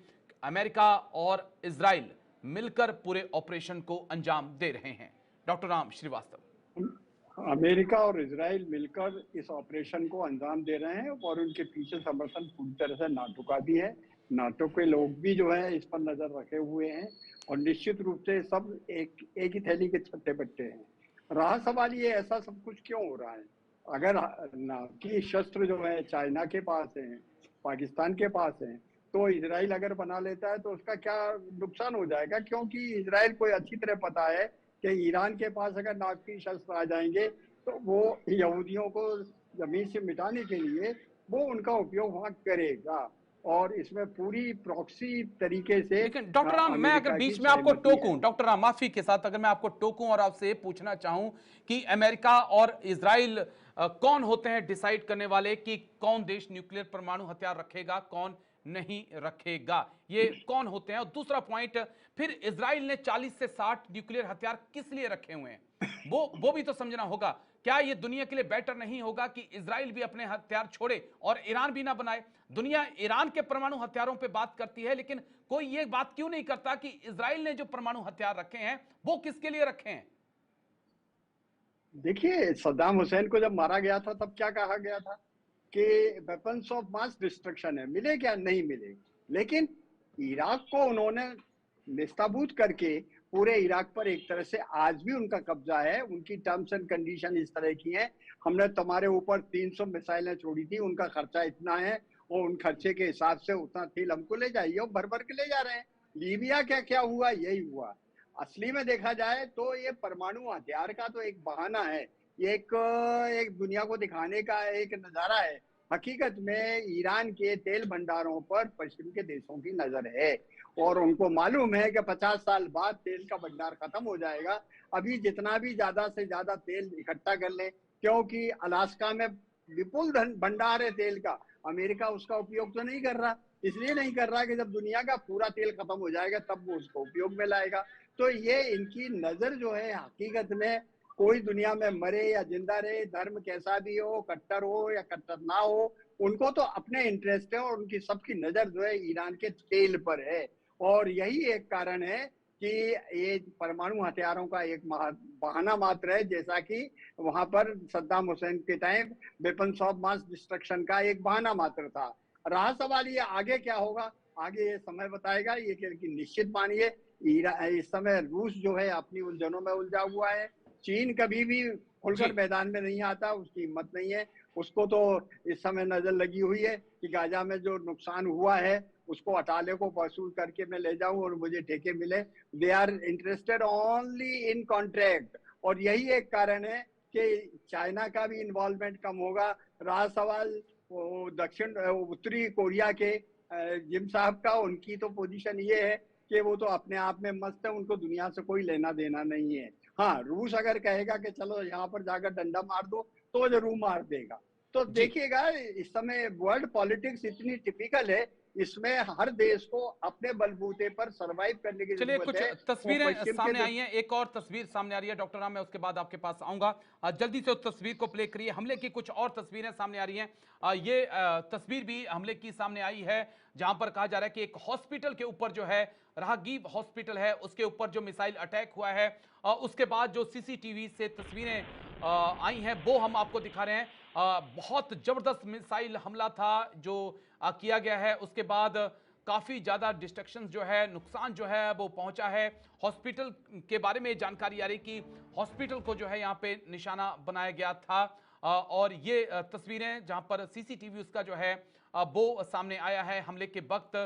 अमेरिका और इजराइल मिलकर पूरे ऑपरेशन को अंजाम दे रहे हैं? डॉक्टर राम श्रीवास्तव।
अमेरिका और इजराइल मिलकर इस ऑपरेशन को अंजाम दे रहे हैं और उनके पीछे समर्थन पूरी तरह से नाटो का भी है। नाटो के लोग भी जो है इस पर नजर रखे हुए हैं और निश्चित रूप से सब एक ही थैली के छत्ते बट्टे हैं। रहा सवाल ये ऐसा सब कुछ क्यों हो रहा है? अगर कि शस्त्र जो है चाइना के पास है, पाकिस्तान के पास है, तो इजराइल अगर बना लेता है तो उसका क्या नुकसान हो जाएगा? क्योंकि इजराइल को अच्छी तरह पता है कि ईरान के पास अगर नाज़ी शस्त्र आ जाएंगे तो वो यहूदियों को जमीन से मिटाने के लिए वो उनका उपयोग वहां करेगा और इसमें पूरी प्रॉक्सी तरीके से।
लेकिन डॉक्टर राम, मैं अगर बीच में आपको टोकूं, डॉक्टर राम माफी के साथ अगर मैं आपको टोकूं और आपसे ये पूछना चाहूं कि अमेरिका और इजराइल कौन होते हैं डिसाइड करने वाले कि कौन देश न्यूक्लियर परमाणु हथियार रखेगा, कौन नहीं रखेगा? ये कौन होते हैं? और दूसरा पॉइंट, फिर इजराइल ने 40 से 60 न्यूक्लियर हथियार किस लिए रखे हुए हैं? वो भी तो समझना होगा। क्या ये दुनिया के लिए बेटर नहीं होगा कि इजराइल भी अपने हथियार छोड़े और ईरान भी ना बनाए? दुनिया ईरान के परमाणु हथियारों पे बात करती है, लेकिन कोई ये बात क्यों नहीं करता कि इजराइल ने जो परमाणु हथियार रखे हैं वो किसके लिए रखे हैं?
देखिए, सद्दाम हुसैन को जब मारा गया था तब क्या कहा गया था कि वेपन्स ऑफ मास डिस्ट्रक्शन है, मिले क्या? नहीं मिले। लेकिन इराक को उन्होंने निस्ताबूत करके पूरे इराक पर एक तरह से आज भी उनका कब्जा है। उनकी टर्म्स एंड कंडीशन इस तरह की हैं, हमने तुम्हारे ऊपर 300 मिसाइलें छोड़ी थी, उनका खर्चा इतना है और उन खर्चे के हिसाब से उतना तेल हमको ले जाइए, और भर भर के ले जा रहे हैं। लीबिया क्या क्या हुआ? यही हुआ। असली में देखा जाए तो ये परमाणु हथियार का तो एक बहाना है, एक दुनिया को दिखाने का एक नजारा है। हकीकत में ईरान के तेल भंडारों पर पश्चिम के देशों की नजर है और उनको मालूम है कि 50 साल बाद तेल का भंडार खत्म हो जाएगा। अभी जितना भी ज्यादा से ज्यादा तेल इकट्ठा कर लें, क्योंकि अलास्का में विपुल भंडार है तेल का। अमेरिका उसका उपयोग तो नहीं कर रहा, इसलिए नहीं कर रहा कि जब दुनिया का पूरा तेल खत्म हो जाएगा तब वो उसको उपयोग में लाएगा। तो ये इनकी नजर जो है, हकीकत में कोई दुनिया में मरे या जिंदा रहे, धर्म कैसा भी हो, कट्टर हो या कट्टर ना हो, उनको तो अपने इंटरेस्ट है और उनकी सबकी नजर जो है ईरान के तेल पर है। और यही एक कारण है कि ये परमाणु हथियारों का एक बहाना मात्र है, जैसा कि वहां पर सद्दाम हुसैन के time weapons of mass destruction का एक बहाना मात्र था। रहा सवाल ये आगे क्या होगा, आगे ये समय बताएगा। ये कि निश्चित मानिए इस समय रूस जो है अपनी उलझनों में उलझा हुआ है। चीन कभी भी खुलकर मैदान में नहीं आता, उसकी हिम्मत नहीं है। उसको तो इस समय नजर लगी हुई है कि गाजा में जो नुकसान हुआ है उसको अटाले को वसूल करके मैं ले जाऊं और मुझे ठेके मिले। They are interested only in contract, और यही एक कारण है कि चाइना का भी इन्वॉल्वमेंट कम होगा। रहा सवाल उत्तरी कोरिया के जिम साहब का, उनकी तो पोजीशन ये है कि वो तो अपने आप में मस्त है, उनको दुनिया से कोई लेना देना नहीं है। हाँ, रूस अगर कहेगा कि चलो यहाँ पर जाकर डंडा मार दो तो जरूर मार देगा। तो देखिएगा, इस समय वर्ल्ड पॉलिटिक्स इतनी टिपिकल है, इसमें हर देश को अपने बलबूते पर सरवाइव करने की
चलिए,
जरूरत
कुछ
है।
तस्वीरें सामने आई हैं, एक और तस्वीर सामने आ रही है डॉक्टर राम, मैं उसके बाद आपके पास आऊंगा। जल्दी से उस तस्वीर को प्ले करिए। हमले की कुछ और तस्वीरें सामने आ रही हैं। ये तस्वीर भी हमले की सामने आई है, जहां पर कहा जा रहा है कि एक हॉस्पिटल के ऊपर जो है, राहगीर हॉस्पिटल है, उसके ऊपर जो मिसाइल अटैक हुआ है। उसके बाद जो सीसीटीवी से तस्वीरें आई हैं वो हम आपको दिखा रहे हैं। बहुत जबरदस्त मिसाइल हमला था जो किया गया है। उसके बाद काफी ज्यादा डिस्ट्रक्शन जो है, नुकसान जो है वो पहुंचा है। हॉस्पिटल के बारे में जानकारी आ रही कि हॉस्पिटल को जो है यहाँ पे निशाना बनाया गया था। और ये तस्वीरें जहां पर सीसीटीवी उसका जो है वो सामने आया है। हमले के वक्त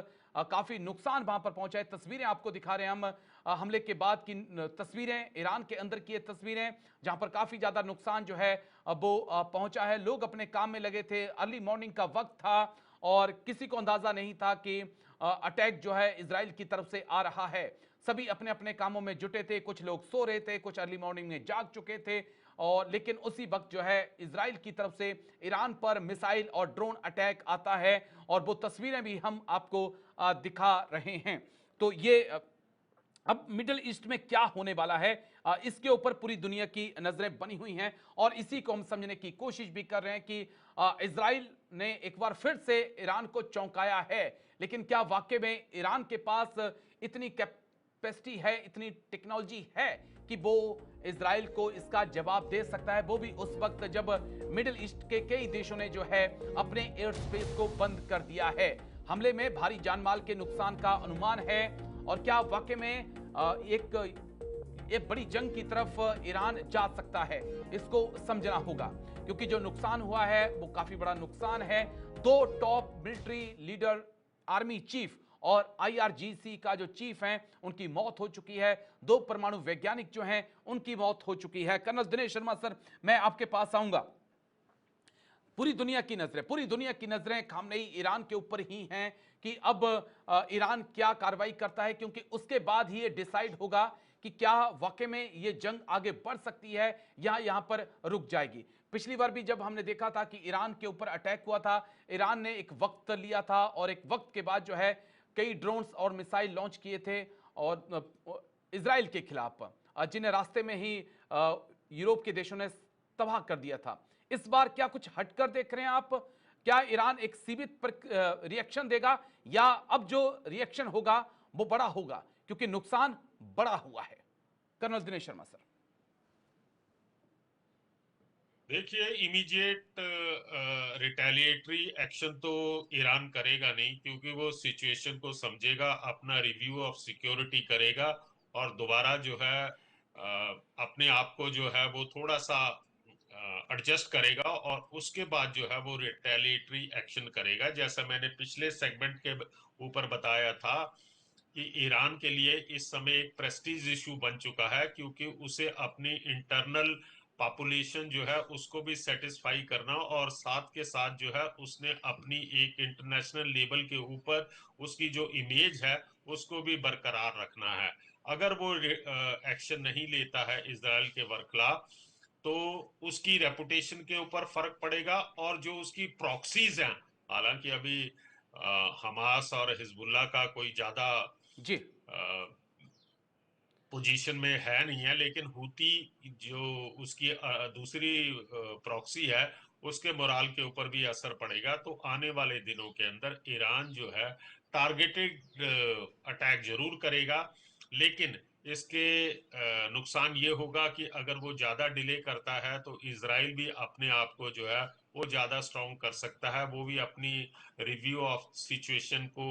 काफी नुकसान वहां पर पहुंचा है। तस्वीरें आपको दिखा रहे हैं हम, हमले के बाद की तस्वीरें, ईरान के अंदर की तस्वीरें, जहां पर काफी ज्यादा नुकसान जो है वो पहुंचा है। लोग अपने काम में लगे थे, अर्ली मॉर्निंग का वक्त था और किसी को अंदाजा नहीं था कि अटैक जो है इजराइल की तरफ से आ रहा है। सभी अपने अपने कामों में जुटे थे, कुछ लोग सो रहे थे, कुछ अर्ली मॉर्निंग में जाग चुके थे। और लेकिन उसी वक्त जो है इजराइल की तरफ से ईरान पर मिसाइल और ड्रोन अटैक आता है, और वो तस्वीरें भी हम आपको दिखा रहे हैं। तो ये अब मिडिल ईस्ट में क्या होने वाला है, इसके ऊपर पूरी दुनिया की नजरें बनी हुई हैं, और इसी को हम समझने की कोशिश भी कर रहे हैं कि इजराइल ने एक बार फिर से ईरान को चौंकाया है। लेकिन क्या वाकई में ईरान के पास इतनी कैपेसिटी है, इतनी टेक्नोलॉजी है कि वो इजराइल को इसका जवाब दे सकता है, वो भी उस वक्त जब मिडिल ईस्ट के कई देशों ने जो है अपने एयर स्पेस को बंद कर दिया है। हमले में भारी जानमाल के नुकसान का अनुमान है, और क्या वाकई में एक बड़ी जंग की तरफ ईरान जा सकता है, इसको समझना होगा, क्योंकि जो नुकसान हुआ है वो काफी बड़ा नुकसान है। 2 top military leader, army chief और IRGC का जो चीफ हैं, उनकी मौत हो चुकी है। 2 परमाणु वैज्ञानिक जो हैं उनकी मौत हो चुकी है। कर्नल दिनेश शर्मा सर, मैं आपके पास आऊंगा। पूरी दुनिया की नजरें खामनेई ईरान के ऊपर ही हैं कि अब ईरान क्या कार्रवाई करता है, क्योंकि उसके बाद ही ये डिसाइड होगा कि क्या वाकई में ये जंग आगे बढ़ सकती है या यहां पर रुक जाएगी। पिछली बार भी जब हमने देखा था कि ईरान के ऊपर अटैक हुआ था, ईरान ने एक वक्त लिया था, और एक वक्त के बाद जो है कई ड्रोन्स और मिसाइल लॉन्च किए थे और इजराइल के खिलाफ, जिन्हें रास्ते में ही यूरोप के देशों ने तबाह कर दिया था। इस बार क्या कुछ हटकर देख रहे हैं आप? क्या ईरान एक सीमित रिएक्शन देगा, या अब जो रिएक्शन होगा वो बड़ा होगा, क्योंकि नुकसान बड़ा हुआ है? Colonel Dinesh Sharma sir.
देखिए, इमीडिएट रिटेलिएटरी एक्शन तो ईरान करेगा नहीं, क्योंकि वो सिचुएशन को समझेगा, अपना रिव्यू ऑफ सिक्योरिटी करेगा और दोबारा जो है अपने आप को जो है वो थोड़ा सा एडजस्ट करेगा, और उसके बाद जो है वो रिटेलिएटरी एक्शन करेगा। जैसा मैंने पिछले सेगमेंट के ऊपर बताया था कि ईरान के लिए इस समय एक प्रेस्टीज इशू बन चुका है, क्योंकि उसे अपनी इंटरनल पॉपुलेशन जो है उसको भी सेटिस्फाई करना, और साथ के साथ जो है उसने अपनी एक इंटरनेशनल लेवल के ऊपर उसकी जो इमेज है उसको भी बरकरार रखना है। अगर वो एक्शन नहीं लेता है इजराइल के खिलाफ, तो उसकी रेपुटेशन के ऊपर फर्क पड़ेगा, और जो उसकी प्रॉक्सीज हैं, हालांकि अभी हमास और हिजबुल्लाह का कोई ज्यादा
जी
पोजीशन में है नहीं है, लेकिन हूती जो उसकी दूसरी प्रॉक्सी है उसके मोराल के ऊपर भी असर पड़ेगा। तो आने वाले दिनों के अंदर ईरान जो है टारगेटेड अटैक जरूर करेगा, लेकिन इसके नुकसान ये होगा कि अगर वो ज्यादा डिले करता है तो इजराइल भी अपने आप को जो है वो ज्यादा स्ट्रॉन्ग कर सकता है। वो भी अपनी रिव्यू ऑफ सिचुएशन को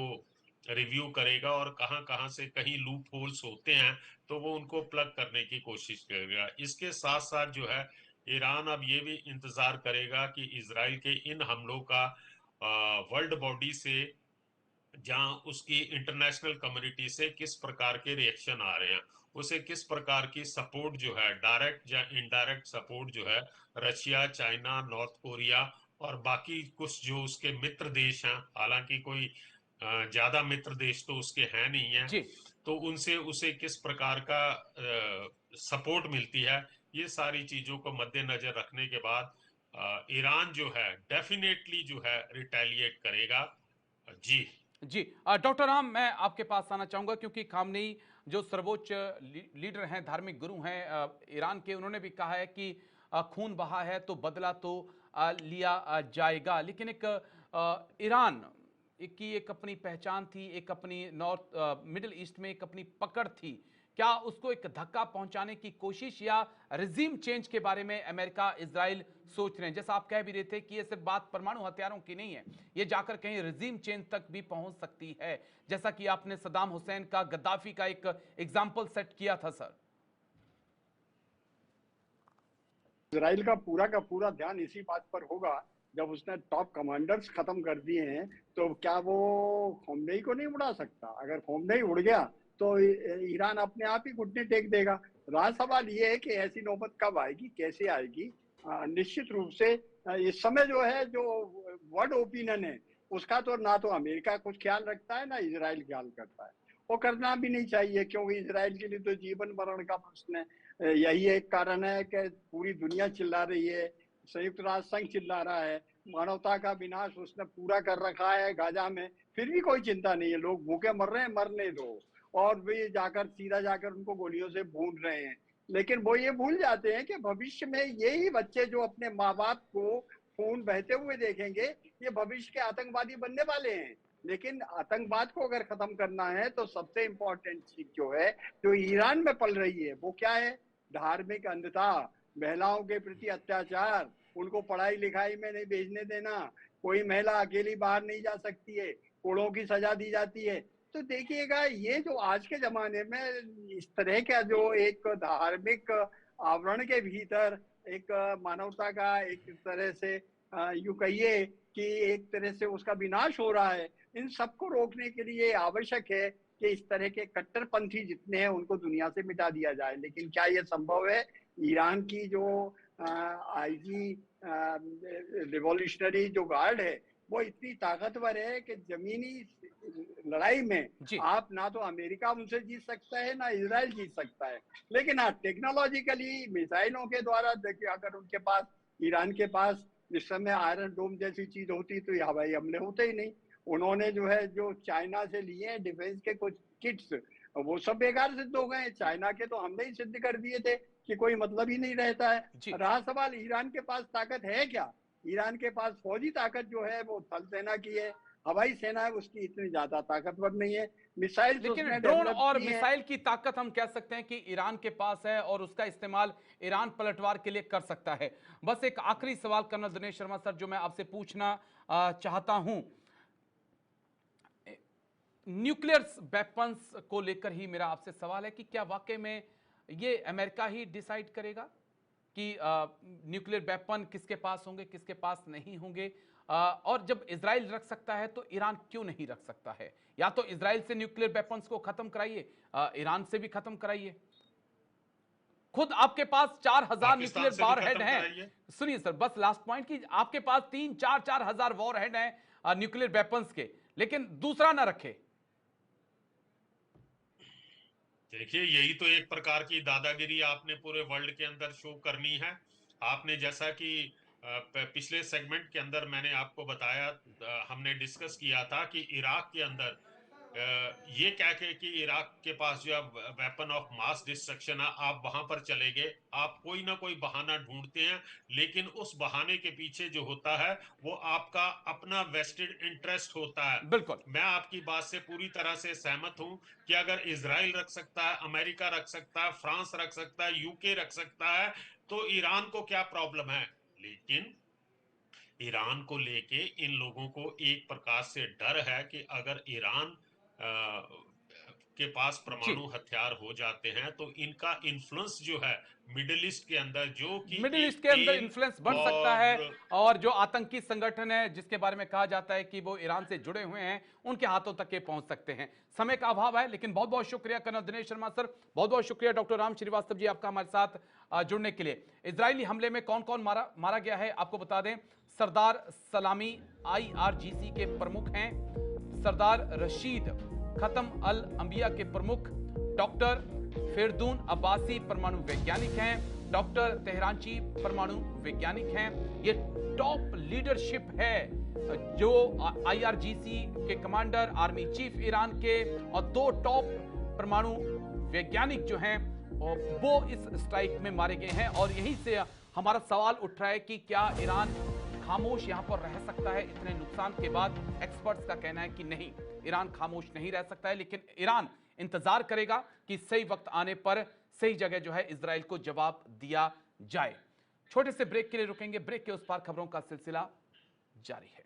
रिव्यू करेगा, और कहां कहां से कहीं लूप होल्स होते हैं तो वो उनको प्लग करने की कोशिश करेगा। इसके साथ साथ जो है ईरान अब ये भी इंतजार करेगा कि इजराइल के इन हमलों का वर्ल्ड बॉडी से, जहां उसकी इंटरनेशनल कम्युनिटी से किस प्रकार के रिएक्शन आ रहे हैं, उसे किस प्रकार की सपोर्ट जो है, डायरेक्ट या इनडायरेक्ट सपोर्ट जो है रशिया, चाइना, नॉर्थ कोरिया और बाकी कुछ जो उसके मित्र देश हैं, हालांकि कोई ज्यादा मित्र देश तो उसके हैं नहीं है,
जी
तो उनसे उसे किस प्रकार का सपोर्ट मिलती है, ये सारी चीजों को मद्देनजर रखने के बाद ईरान जो है डेफिनेटली जो है रिटेलिएट करेगा। जी
जी डॉक्टर राम, मैं आपके पास आना चाहूंगा, क्योंकि खामनेई जो सर्वोच्च लीडर हैं, धार्मिक गुरु हैं ईरान के, उन्होंने भी कहा है कि खून बहा है तो बदला तो लिया जाएगा। लेकिन एक ईरान की एक अपनी पहचान थी, एक अपनी नॉर्थ मिडिल ईस्ट में एक अपनी पकड़ थी। क्या उसको एक धक्का पहुंचाने की कोशिश या रिजीम चेंज के बारे में अमेरिका, इजराइल सोच रहे हैं? जैसा आप कह भी रहे थे कि ये सिर्फ बात परमाणु हथियारों की नहीं है, ये जाकर कहीं रिजीम चेंज तक भी पहुंच सकती है, जैसा कि आपने सद्दाम हुसैन का, गद्दाफी का एक एग्जाम्पल सेट किया था सर।
इजराइल का पूरा ध्यान इसी बात पर होगा, जब उसने टॉप कमांडर्स खत्म कर दिए हैं तो क्या वो खोमेनी को नहीं उड़ा सकता? अगर खोमेनी उड़ गया तो ईरान अपने आप ही घुटने टेक देगा। राज सवाल ये है कि ऐसी नौबत कब आएगी, कैसे आएगी? निश्चित रूप से इस समय जो है, जो वर्ल्ड ओपिनियन है उसका तो ना तो अमेरिका कुछ ख्याल रखता है, ना इजराइल ख्याल करता है। वो करना भी नहीं चाहिए, क्योंकि इजराइल के लिए तो जीवन मरण का प्रश्न है। यही एक कारण है कि पूरी दुनिया चिल्ला रही है, संयुक्त राष्ट्र संघ चिल्ला रहा है, मानवता का विनाश उसने पूरा कर रखा है गाजा में, फिर भी कोई चिंता नहीं है। लोग भूखे मर रहे हैं, मरने दो। और वे जाकर सीधा जाकर उनको गोलियों से भून रहे हैं। लेकिन वो ये भूल जाते हैं कि भविष्य में यही बच्चे जो अपने माँ बाप को खून बहते हुए देखेंगे, ये भविष्य के आतंकवादी बनने वाले हैं। लेकिन आतंकवाद को अगर खत्म करना है तो सबसे इंपॉर्टेंट चीज जो है, जो ईरान में पल रही है, वो क्या है? धार्मिक अंधता, महिलाओं के प्रति अत्याचार, उनको पढ़ाई लिखाई में नहीं भेजने देना, कोई महिला अकेली बाहर नहीं जा सकती है, कोड़ों की सजा दी जाती है। तो देखिएगा, ये जो आज के जमाने में इस तरह का जो एक धार्मिक आवरण के भीतर एक मानवता का एक तरह से यूं कहिए कि एक तरह से उसका विनाश हो रहा है, इन सबको रोकने के लिए आवश्यक है कि इस तरह के कट्टरपंथी जितने हैं उनको दुनिया से मिटा दिया जाए। लेकिन क्या ये संभव है? ईरान की जो आईजी रिवॉल्यूशनरी जो गार्ड है, वो इतनी ताकतवर है कि जमीनी लड़ाई में
जी।
आप ना तो अमेरिका उनसे जीत सकता है, ना इजराइल जीत सकता है। लेकिन हाँ, टेक्नोलॉजिकली मिसाइलों के द्वारा देखिए, अगर उनके पास, ईरान के पास इस समय आयरन डोम जैसी चीज होती तो ये हवाई हमले होते ही नहीं। उन्होंने जो है जो चाइना से लिए हैं डिफेंस के कुछ किट्स, वो सब बेकार सिद्ध हो गए। चाइना के तो हमने ही सिद्ध कर दिए थे कि कोई मतलब ही नहीं रहता है।
जी।
रहा सवाल ईरान के पास ताकत है क्या? ईरान के पास फौजी ताकत जो है वो थल सेना की है, हवाई सेना है उसकी इतनी ज्यादा ताकतवर नहीं है। मिसाइल
लेकिन
उसने
ड्रोन
डेवलप
और
की है।
मिसाइल की ताकत हम कह सकते हैं कि ईरान के पास है और उसका इस्तेमाल ईरान पलटवार के लिए कर सकता है। बस एक आखिरी सवाल कर्नल दिनेश शर्मा सर जो मैं आपसे पूछना चाहता हूं, न्यूक्लियर वेपन्स को लेकर ही मेरा आपसे सवाल है कि क्या वाकई में ये अमेरिका ही डिसाइड करेगा कि न्यूक्लियर वेपन किसके पास होंगे, किसके पास नहीं होंगे? और जब इजराइल रख सकता है तो ईरान क्यों नहीं रख सकता है? या तो इजराइल से न्यूक्लियर वेपन्स को खत्म कराइए, ईरान से भी खत्म कराइए। खुद आपके पास 4000 न्यूक्लियर वॉरहेड हैं। सुनिए सर, बस लास्ट पॉइंट की, आपके पास 3-4 हजार वॉरहेड हैं न्यूक्लियर वेपन्स के, लेकिन दूसरा ना रखे।
देखिए, यही तो एक प्रकार की दादागिरी आपने पूरे वर्ल्ड के अंदर शो करनी है। आपने जैसा कि पिछले सेगमेंट के अंदर मैंने आपको बताया, हमने डिस्कस किया था कि इराक के अंदर ये क्या कि इराक के पास जो वेपन ऑफ मास डिस्ट्रक्शन है, आप वहां पर चले गए, आप कोई ना कोई बहाना ढूंढते हैं, लेकिन उस बहाने के पीछे जो होता है वो आपका अपना वेस्टेड इंटरेस्ट होता है।
बिल्कुल,
मैं आपकी बात से पूरी तरह से सहमत हूं कि अगर इजराइल रख सकता है, अमेरिका रख सकता है, फ्रांस रख सकता है, यूके रख सकता है, तो ईरान को क्या प्रॉब्लम है? लेकिन ईरान को लेके इन लोगों को एक प्रकार से डर है कि अगर ईरान के पास
जी।
परमाणु हथियार हो जाते हैं तो इनका इन्फ्लुएंस जो है मिडिल ईस्ट के अंदर, जो कि
मिडिल ईस्ट
एक
के अंदर
तेल
इन्फ्लुएंस बढ़ सकता है,
और
और जो आतंकी संगठन है जिसके बारे में कहा जाता है कि वो ईरान से जुड़े हुए हैं, उनके हाथों तक ये पहुंच सकते हैं। समय का अभाव है, लेकिन बहुत बहुत शुक्रिया कर्नल दिनेश शर्मा सर, बहुत बहुत शुक्रिया डॉक्टर राम श्रीवास्तव जी आपका हमारे साथ जुड़ने के लिए। इजरायली हमले में कौन कौन मारा गया है आपको बता दें। सरदार सलामी IRGC के प्रमुख हैं, सरदार रशीद खत्म अल अंबिया के प्रमुख, डॉक्टर फिरदून अब्बासी परमाणु वैज्ञानिक हैं, डॉक्टर तेहरानची परमाणु वैज्ञानिक हैं। ये टॉप लीडरशिप है जो IRGC के कमांडर, आर्मी चीफ ईरान के, और 2 टॉप परमाणु वैज्ञानिक जो हैं वो इस स्ट्राइक में मारे गए हैं। और यहीं से हमारा सवाल उठ रहा है कि क्या ईरान खामोश यहां पर रह सकता है इतने नुकसान के बाद? एक्सपर्ट्स का कहना है कि नहीं, ईरान खामोश नहीं रह सकता है, लेकिन ईरान इंतजार करेगा कि सही वक्त आने पर सही जगह जो है इजराइल को जवाब दिया जाए। छोटे से ब्रेक के लिए रुकेंगे, ब्रेक के उस पार खबरों का सिलसिला जारी है।